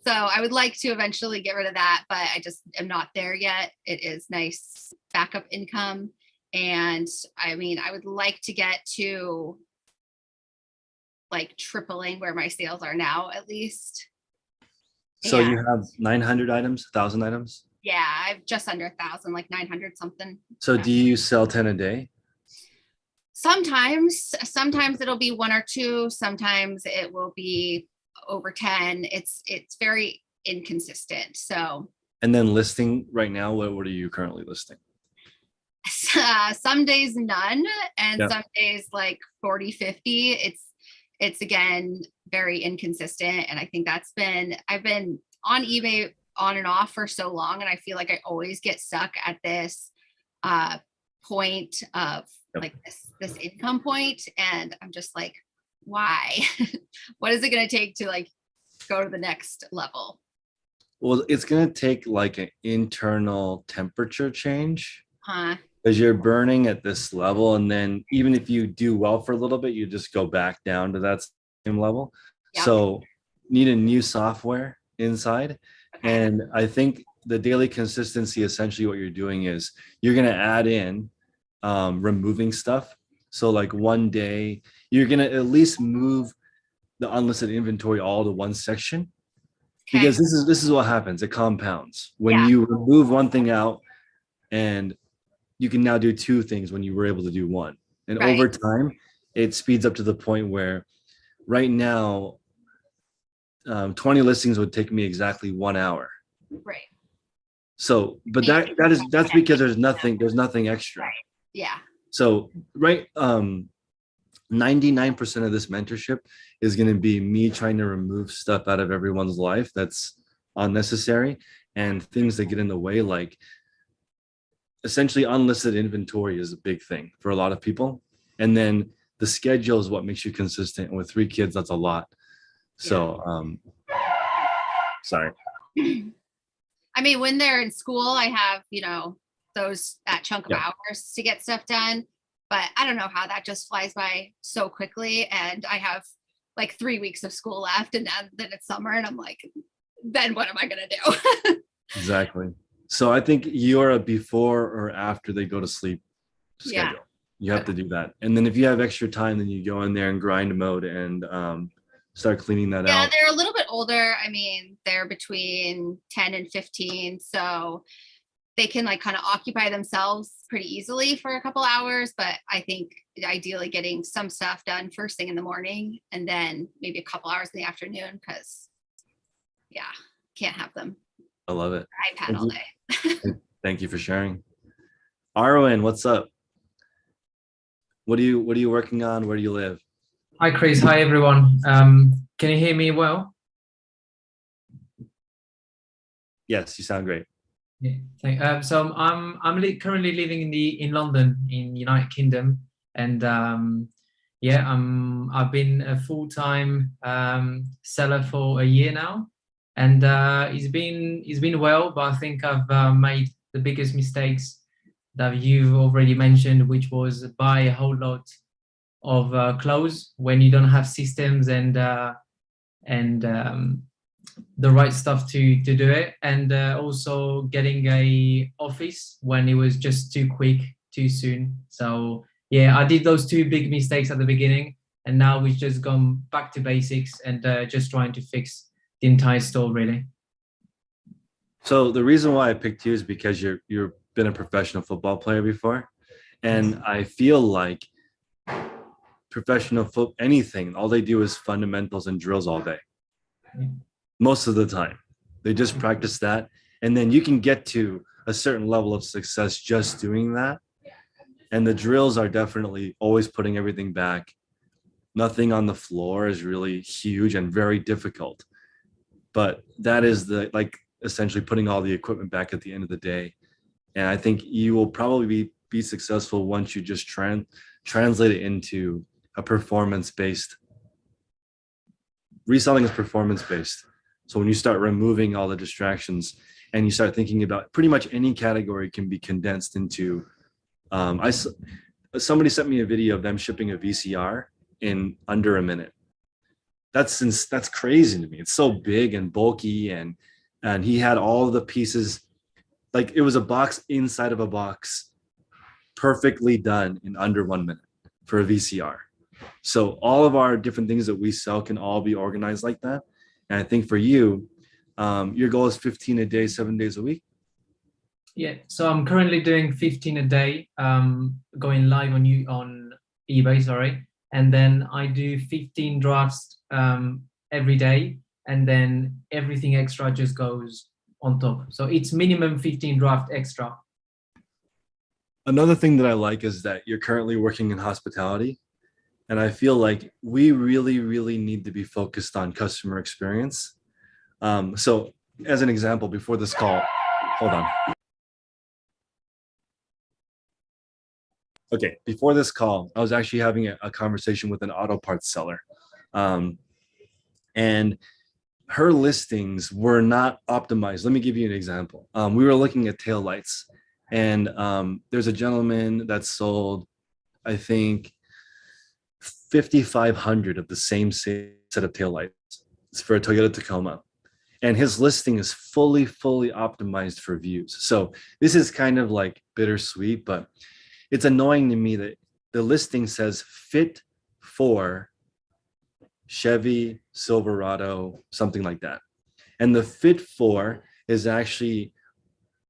So I would like to eventually get rid of that, but I just am not there yet. It is nice backup income. And I mean, I would like to get to like tripling where my sales are now, at least. So you have 900 items, 1,000 items? Yeah, I've just under 1,000, like 900 something. So do you sell 10 a day? Sometimes it'll be 1 or 2. Sometimes it will be over 10. It's very inconsistent. So. And then listing right now, what are you currently listing? Some days none, and some days like 40, 50. It's again very inconsistent, and I think I've been on eBay on and off for so long, and I feel like I always get stuck at this point of like this income point, and I'm just like, why? What is it going to take to like go to the next level? Well, it's going to take like an internal temperature change. Because you're burning at this level, and then even if you do well for a little bit, you just go back down to that same level. Yep. So need a new software inside. Okay. And I think the daily consistency, essentially what you're doing is you're going to add in removing stuff. So like one day you're going to at least move the unlisted inventory all to one section, because this is what happens. It compounds when Yeah. you remove one thing out, and you can now do two things when you were able to do one. And Right. over time, it speeds up to the point where right now, 20 listings would take me exactly 1 hour. Right. So, but that's because there's nothing extra. Right. Yeah. So, right, 99% of this mentorship is going to be me trying to remove stuff out of everyone's life that's unnecessary and things that get in the way, like essentially unlisted inventory is a big thing for a lot of people. And then the schedule is what makes you consistent. And with 3 kids, that's a lot. So, sorry. I mean, when they're in school, I have, that chunk of hours to get stuff done. But I don't know how that just flies by so quickly. And I have like 3 weeks of school left, and then it's summer, and I'm like, then what am I going to do? Exactly. So I think you're a before or after they go to sleep schedule. Yeah. You have to do that. And then if you have extra time, then you go in there and grind mode and start cleaning that Yeah, out. they're a little bit older. I mean, they're between 10 and 15. So they can like kind of occupy themselves pretty easily for a couple hours. But I think ideally getting some stuff done first thing in the morning, and then maybe a couple hours in the afternoon, because can't have them I love it. iPad all day. Thank you for sharing. Arwen, what's up? What are you working on? Where do you live? Hi, Chris. Hi, everyone. Can you hear me well? Yes, you sound great. Yeah. So I'm currently living in London, in United Kingdom, and I've been a full-time seller for a year now, and it's been well, but I think I've made the biggest mistakes that you've already mentioned, which was buy a whole lot of clothes when you don't have systems and the right stuff to do it, and also getting a office when it was just too quick, too soon. So I did those 2 big mistakes at the beginning, and now we've just gone back to basics and just trying to fix the entire store, really. So the reason why I picked you is because you've been a professional football player before, and I feel like professional football, anything, all they do is fundamentals and drills all day. Most of the time, they just practice that, and then you can get to a certain level of success just doing that. And the drills are definitely always putting everything back. Nothing on the floor is really huge and very difficult, but that is essentially putting all the equipment back at the end of the day. And I think you will probably be successful once you just translate it into a performance-based. Reselling is performance-based. So when you start removing all the distractions and you start thinking about pretty much any category can be condensed into, somebody sent me a video of them shipping a VCR in under a minute. That's crazy to me. It's so big and bulky, and he had all the pieces, like it was a box inside of a box, perfectly done in under 1 minute for a VCR. So all of our different things that we sell can all be organized like that. And I think for you, your goal is 15 a day, 7 days a week. Yeah, so I'm currently doing 15 a day, going live on eBay, sorry. And then I do 15 drafts every day, and then everything extra just goes on top. So it's minimum 15 draft extra. Another thing that I like is that you're currently working in hospitality. And I feel like we really, really need to be focused on customer experience. So as an example, before this call, hold on. Okay, before this call, I was actually having a conversation with an auto parts seller. And her listings were not optimized. Let me give you an example. We were looking at taillights, and there's a gentleman that sold, I think, 5,500 of the same set of taillights. It's for a Toyota Tacoma. and his listing is fully optimized for views. So this is kind of like bittersweet, but it's annoying to me that the listing says fit for Chevy Silverado, something like that. And the fit for is actually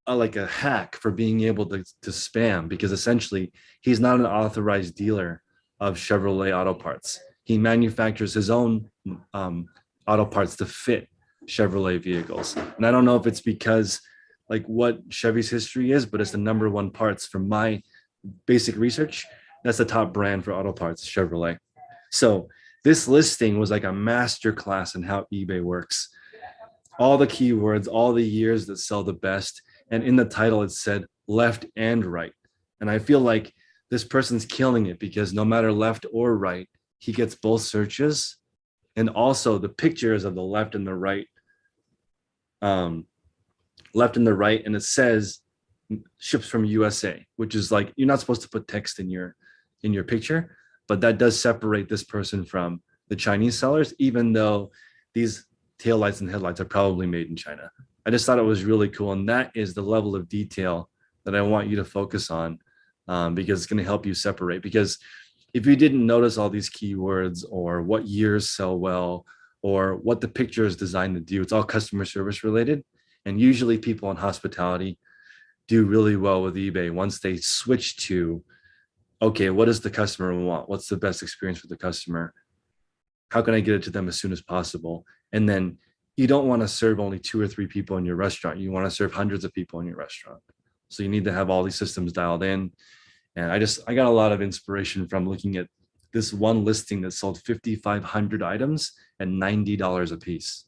like a hack for being able to spam, because essentially he's not an authorized dealer of Chevrolet auto parts. He manufactures his own auto parts to fit Chevrolet vehicles. And I don't know if it's because like what Chevy's history is, but it's the number one parts from my basic research. That's the top brand for auto parts, Chevrolet. So this listing was like a master class in how eBay works. All the keywords, all the years that sell the best. And in the title, it said left and right. And I feel like this person's killing it, because no matter left or right, he gets both searches. And also the pictures of the left and the right, and it says ships from USA, which is like, you're not supposed to put text in your picture, but that does separate this person from the Chinese sellers, even though these taillights and headlights are probably made in China. I just thought it was really cool. And that is the level of detail that I want you to focus on, because it's going to help you separate. Because if you didn't notice all these keywords or what years sell well or what the picture is designed to do, it's all customer service related. And usually people in hospitality do really well with eBay once they switch to, okay, what does the customer want? What's the best experience for the customer? How can I get it to them as soon as possible? And then you don't want to serve only 2 or 3 people in your restaurant. You want to serve hundreds of people in your restaurant. So you need to have all these systems dialed in. And I got a lot of inspiration from looking at this one listing that sold 5,500 items at $90 a piece.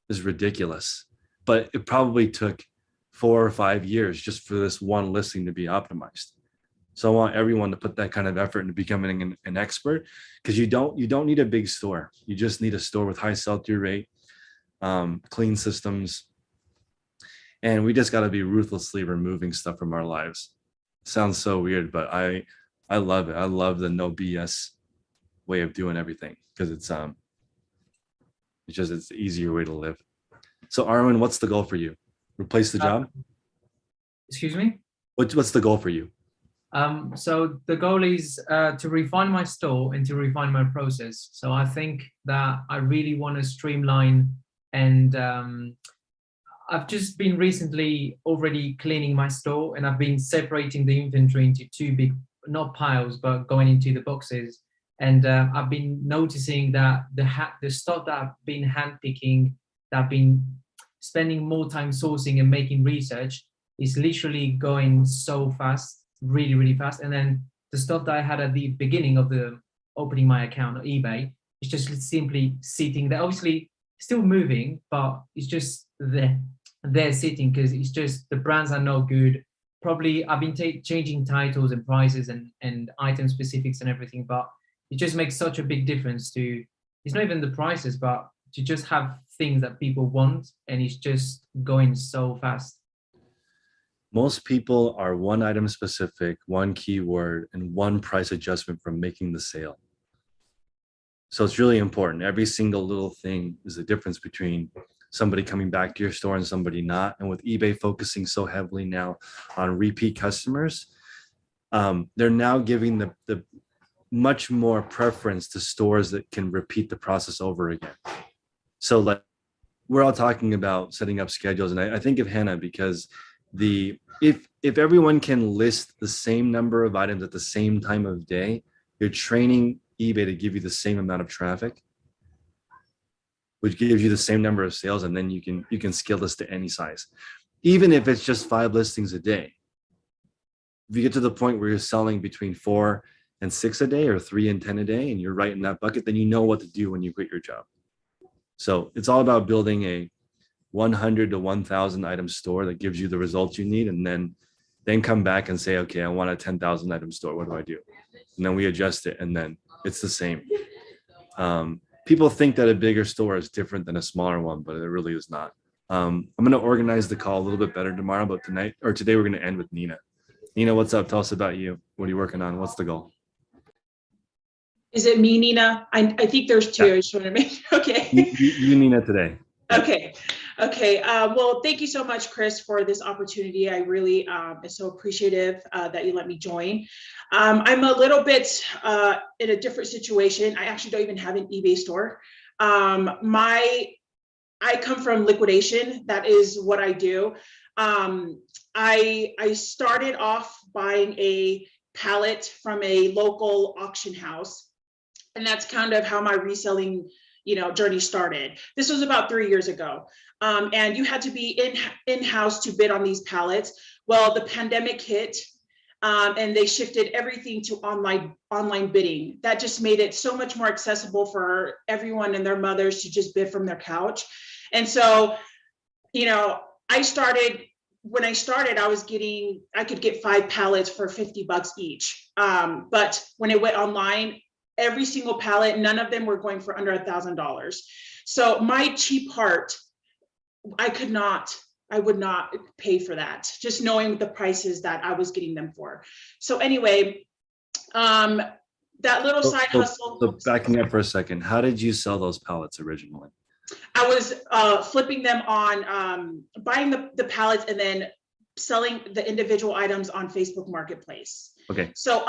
It's ridiculous. But it probably took 4 or 5 years just for this one listing to be optimized. So I want everyone to put that kind of effort into becoming an expert, because you don't need a big store. You just need a store with high sell-through rate, clean systems, and we just got to be ruthlessly removing stuff from our lives. Sounds so weird, but I love it. I love the no BS way of doing everything, because it's the easier way to live. So Armin, what's the goal for you? Replace the job? Excuse me? What's the goal for you? So the goal is to refine my store and to refine my process. So I think that I really want to streamline, and I've just been recently already cleaning my store, and I've been separating the inventory into 2 big, not piles, but going into the boxes. And I've been noticing that the stock that I've been handpicking, that I've been spending more time sourcing and making research, is literally going so fast, really, really fast. And then the stuff that I had at the beginning of the opening my account on eBay is just simply sitting there. Obviously still moving, but it's just there sitting, because it's just the brands are not good. Probably I've been changing titles and prices and item specifics and everything, but it just makes such a big difference to, it's not even the prices, but to just have things that people want, and it's just going so fast. Most people are one item specific, one keyword, and one price adjustment from making the sale. So it's really important. Every single little thing is the difference between somebody coming back to your store and somebody not. And with eBay focusing so heavily now on repeat customers, they're now giving the much more preference to stores that can repeat the process over again. So like we're all talking about setting up schedules, and I think of Hannah, because if everyone can list the same number of items at the same time of day, you're training eBay to give you the same amount of traffic, which gives you the same number of sales, and then you can scale this to any size, even if it's just 5 listings a day. If you get to the point where you're selling between 4 and 6 a day, or 3 and 10 a day, and you're right in that bucket, then you know what to do when you quit your job. So it's all about building a 100 to 1,000 item store that gives you the results you need, and then come back and say, okay, I want a 10,000 item store. What do I do? And then we adjust it, and then it's the same. People think that a bigger store is different than a smaller one, but it really is not. I'm going to organize the call a little bit better tomorrow, but today we're going to end with Nina. Nina, what's up? Tell us about you. What are you working on? What's the goal? Is it me, Nina? I think there's 2. Yeah. I just want to make, okay. You Nina today. Okay. Okay. Well, thank you so much, Chris, for this opportunity. I really am so appreciative that you let me join. I'm a little bit in a different situation. I actually don't even have an eBay store. I come from liquidation. That is what I do. I started off buying a pallet from a local auction house, and that's kind of how my reselling, journey started. This was about 3 years ago, and you had to be in-house to bid on these pallets. Well, the pandemic hit, and they shifted everything to online bidding. That just made it so much more accessible for everyone and their mothers to just bid from their couch. And so, when I started, I could get 5 pallets for $50 each. But when it went online, every single pallet, none of them were going for under $1,000. So my cheap heart, I would not pay for that, just knowing the prices that I was getting them for. So anyway, that little side hustle. So backing up for a second, how did you sell those pallets originally? I was flipping them on, buying the pallets and then selling the individual items on Facebook Marketplace. Okay. So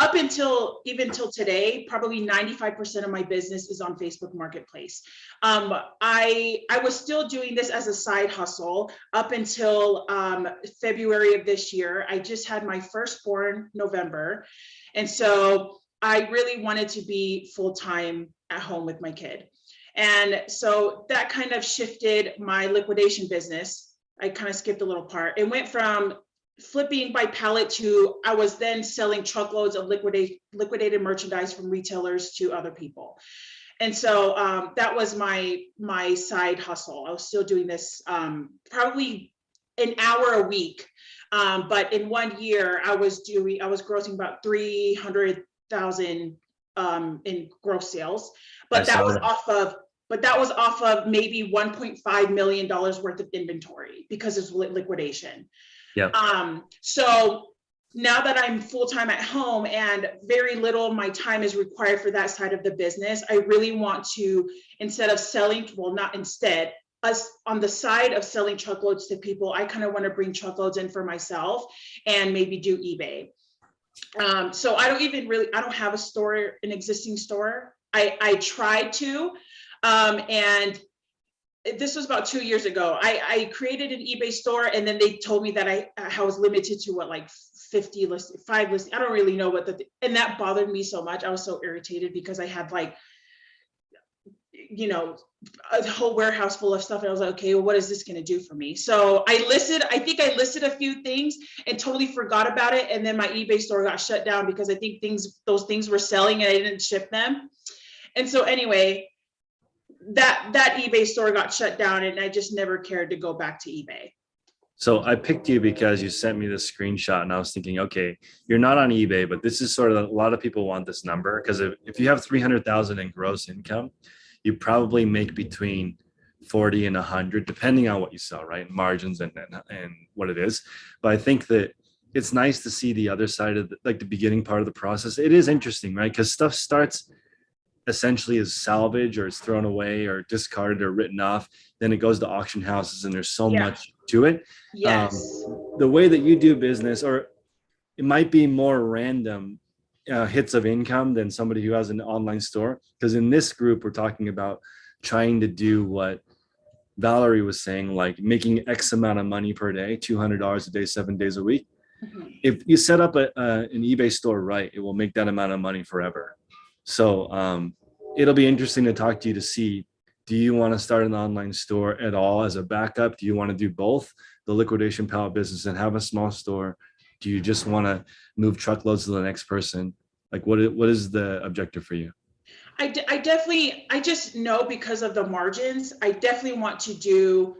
even till today, probably 95% of my business is on Facebook Marketplace. I was still doing this as a side hustle up until February of this year. I just had my firstborn November. And so I really wanted to be full-time at home with my kid. And so that kind of shifted my liquidation business. I kind of skipped a little part. It went from flipping by pallet to I was then selling truckloads of liquidated merchandise from retailers to other people. And so that was my side hustle. I was still doing this probably an hour a week. But in 1 year, I was grossing about 300,000 in gross sales. But that was off of maybe $1.5 million worth of inventory because it's liquidation. Yeah. So now that I'm full-time at home and very little of my time is required for that side of the business, I really want to, instead of selling, us on the side of selling truckloads to people, I kind of want to bring truckloads in for myself and maybe do eBay. So I don't have a store, an existing store. I tried to, and this was about 2 years ago. I created an eBay store, and then they told me that I was limited to like 5 listings. I don't really know and that bothered me so much. I was so irritated because I had a whole warehouse full of stuff. And I was like, okay, well, what is this going to do for me? So I think I listed a few things and totally forgot about it. And then my eBay store got shut down because I think those things were selling and I didn't ship them. And so anyway, that eBay store got shut down and I just never cared to go back to eBay. So I picked you because you sent me this screenshot and I was thinking, okay, you're not on eBay, but this is sort of, a lot of people want this number because if you have 300,000 in gross income, you probably make between 40 and 100, depending on what you sell, right? Margins and what it is. But I think that it's nice to see the other side of the beginning part of the process. It is interesting, right? Because stuff starts essentially as salvage or it's thrown away or discarded or written off. Then it goes to auction houses and there's so much to it. Yes. The way that you do business, or it might be more random hits of income than somebody who has an online store. Because in this group, we're talking about trying to do what Valerie was saying, like making X amount of money per day, $200 a day, 7 days a week. Mm-hmm. If you set up an eBay store right, it will make that amount of money forever. So it'll be interesting to talk to you to see, do you want to start an online store at all as a backup? Do you want to do both the liquidation pallet business and have a small store? Do you just want to move truckloads to the next person? Like what is the objective for you? I just know because of the margins, I definitely want to do,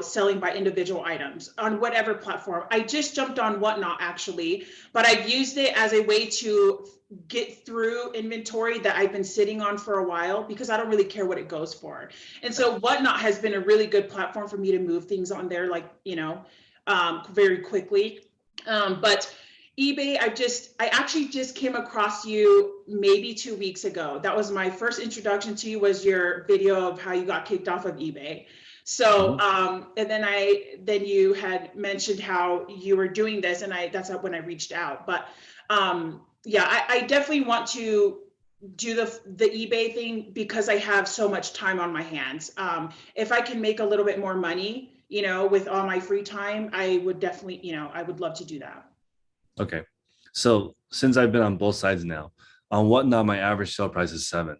selling by individual items on whatever platform. I just jumped on Whatnot actually, but I've used it as a way to get through inventory that I've been sitting on for a while because I don't really care what it goes for. And so Whatnot has been a really good platform for me to move things on there, very quickly. But eBay, I actually just came across you maybe 2 weeks ago. That was my first introduction to you, was your video of how you got kicked off of eBay. So, and then you had mentioned how you were doing this, and that's when I reached out. But yeah, I definitely want to do the eBay thing because I have so much time on my hands. If I can make a little bit more money, with all my free time, I would definitely, I would love to do that. Okay. So since I've been on both sides now, on Whatnot, my average sale price is 7.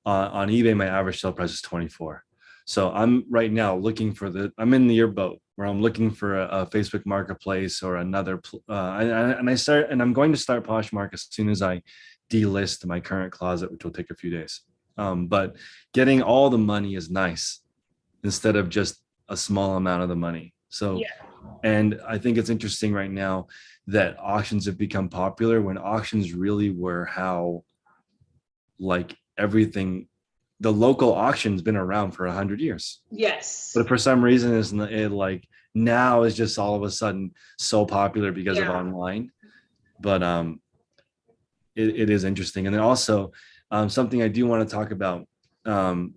On eBay, my average sale price is 24. So I'm right now I'm in your boat where I'm looking for a Facebook marketplace or another. I'm going to start Poshmark as soon as I delist my current closet, which will take a few days. But getting all the money is nice instead of just a small amount of the money. So, Yeah. and I think it's interesting right now that auctions have become popular when auctions really were how, like, everything, the local auction's been around for 100 years. Yes. But for some reason, it like now is just all of a sudden so popular because of online. But it is interesting. And then also something I do want to talk about,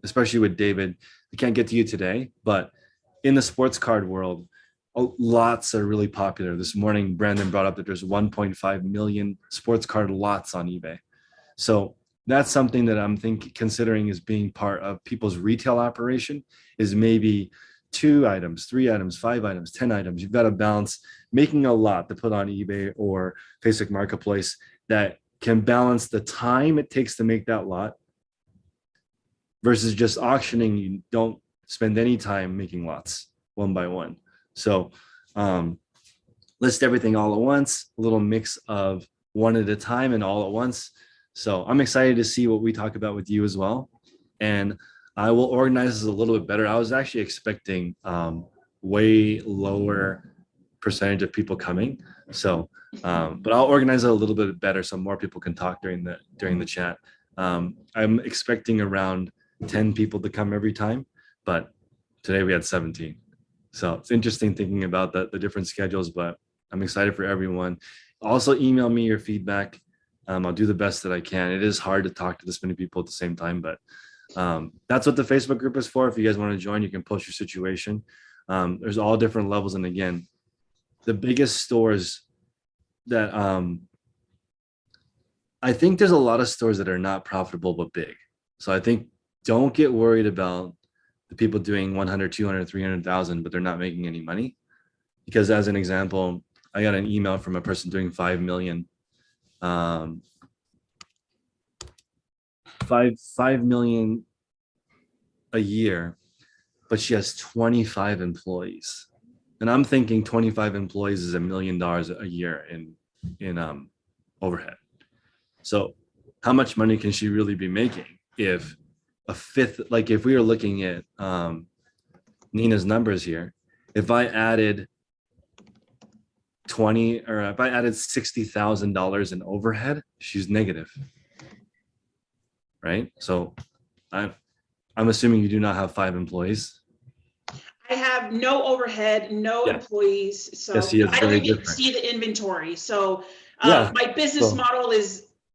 especially with David, we can't get to you today, but in the sports card world, lots are really popular. This morning, Brandon brought up that there's 1.5 million sports card lots on eBay. So that's something that I'm considering as being part of people's retail operation, is maybe 2 items, 3 items, 5 items, 10 items. You've got to balance making a lot to put on eBay or Facebook Marketplace that can balance the time it takes to make that lot versus just auctioning. You don't spend any time making lots one by one. So list everything all at once, a little mix of one at a time and all at once. So I'm excited to see what we talk about with you as well. And I will organize this a little bit better. I was actually expecting way lower percentage of people coming. So, but I'll organize it a little bit better so more people can talk during the chat. I'm expecting around 10 people to come every time, but today we had 17. So it's interesting thinking about the different schedules, but I'm excited for everyone. Also email me your feedback. I'll do the best that I can. It is hard to talk to this many people at the same time, but that's what the Facebook group is for. If you guys want to join, you can post your situation. There's all different levels. And again, the biggest stores that I think there's a lot of stores that are not profitable, but big. So I think don't get worried about the people doing 100, 200, 300,000, but they're not making any money. Because as an example, I got an email from a person doing 5 million. 5 million a year, but she has 25 employees. And I'm thinking 25 employees is $1 million a year in overhead. So how much money can she really be making if a fifth, like if we were looking at Nina's numbers here, if I added $60,000 in overhead, she's negative, right? So I'm assuming you do not have 5 employees. I have no overhead, no employees, so Yes, he is I don't very even different. see the inventory. So Yeah, my business model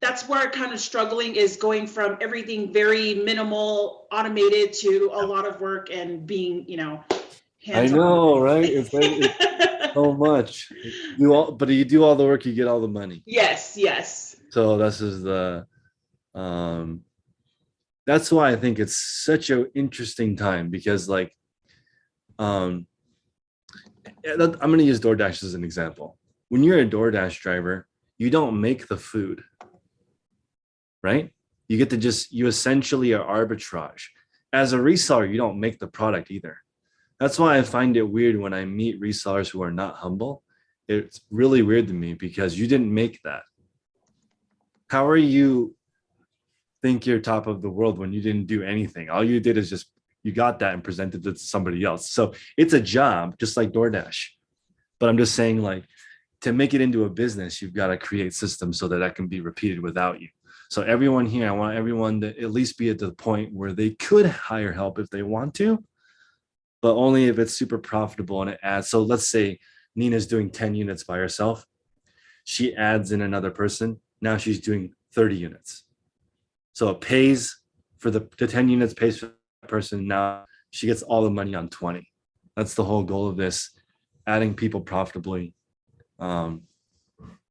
that's where I'm kind of struggling, is going from everything very minimal, automated, to a lot of work and being, hands-on. I know, right? It's so much. But you do all the work, you get all the money. Yes. So that's why I think it's such an interesting time, because like I'm going to use DoorDash as an example. When you're a DoorDash driver, you don't make the food, right? You get to you essentially are arbitrage. As a reseller, you don't make the product either. That's why I find it weird when I meet resellers who are not humble. It's really weird to me because you didn't make that. How are you think you're top of the world when you didn't do anything? All you did is just, you got that and presented it to somebody else. So it's a job, just like DoorDash. But I'm just saying, like, to make it into a business, you've got to create systems so that can be repeated without you. So everyone here, I want everyone to at least be at the point where they could hire help if they want to, but only if it's super profitable and it adds. So let's say Nina's doing 10 units by herself. She adds in another person. Now she's doing 30 units. So it pays for the 10 units pays for that person. Now she gets all the money on 20. That's the whole goal of this, adding people profitably.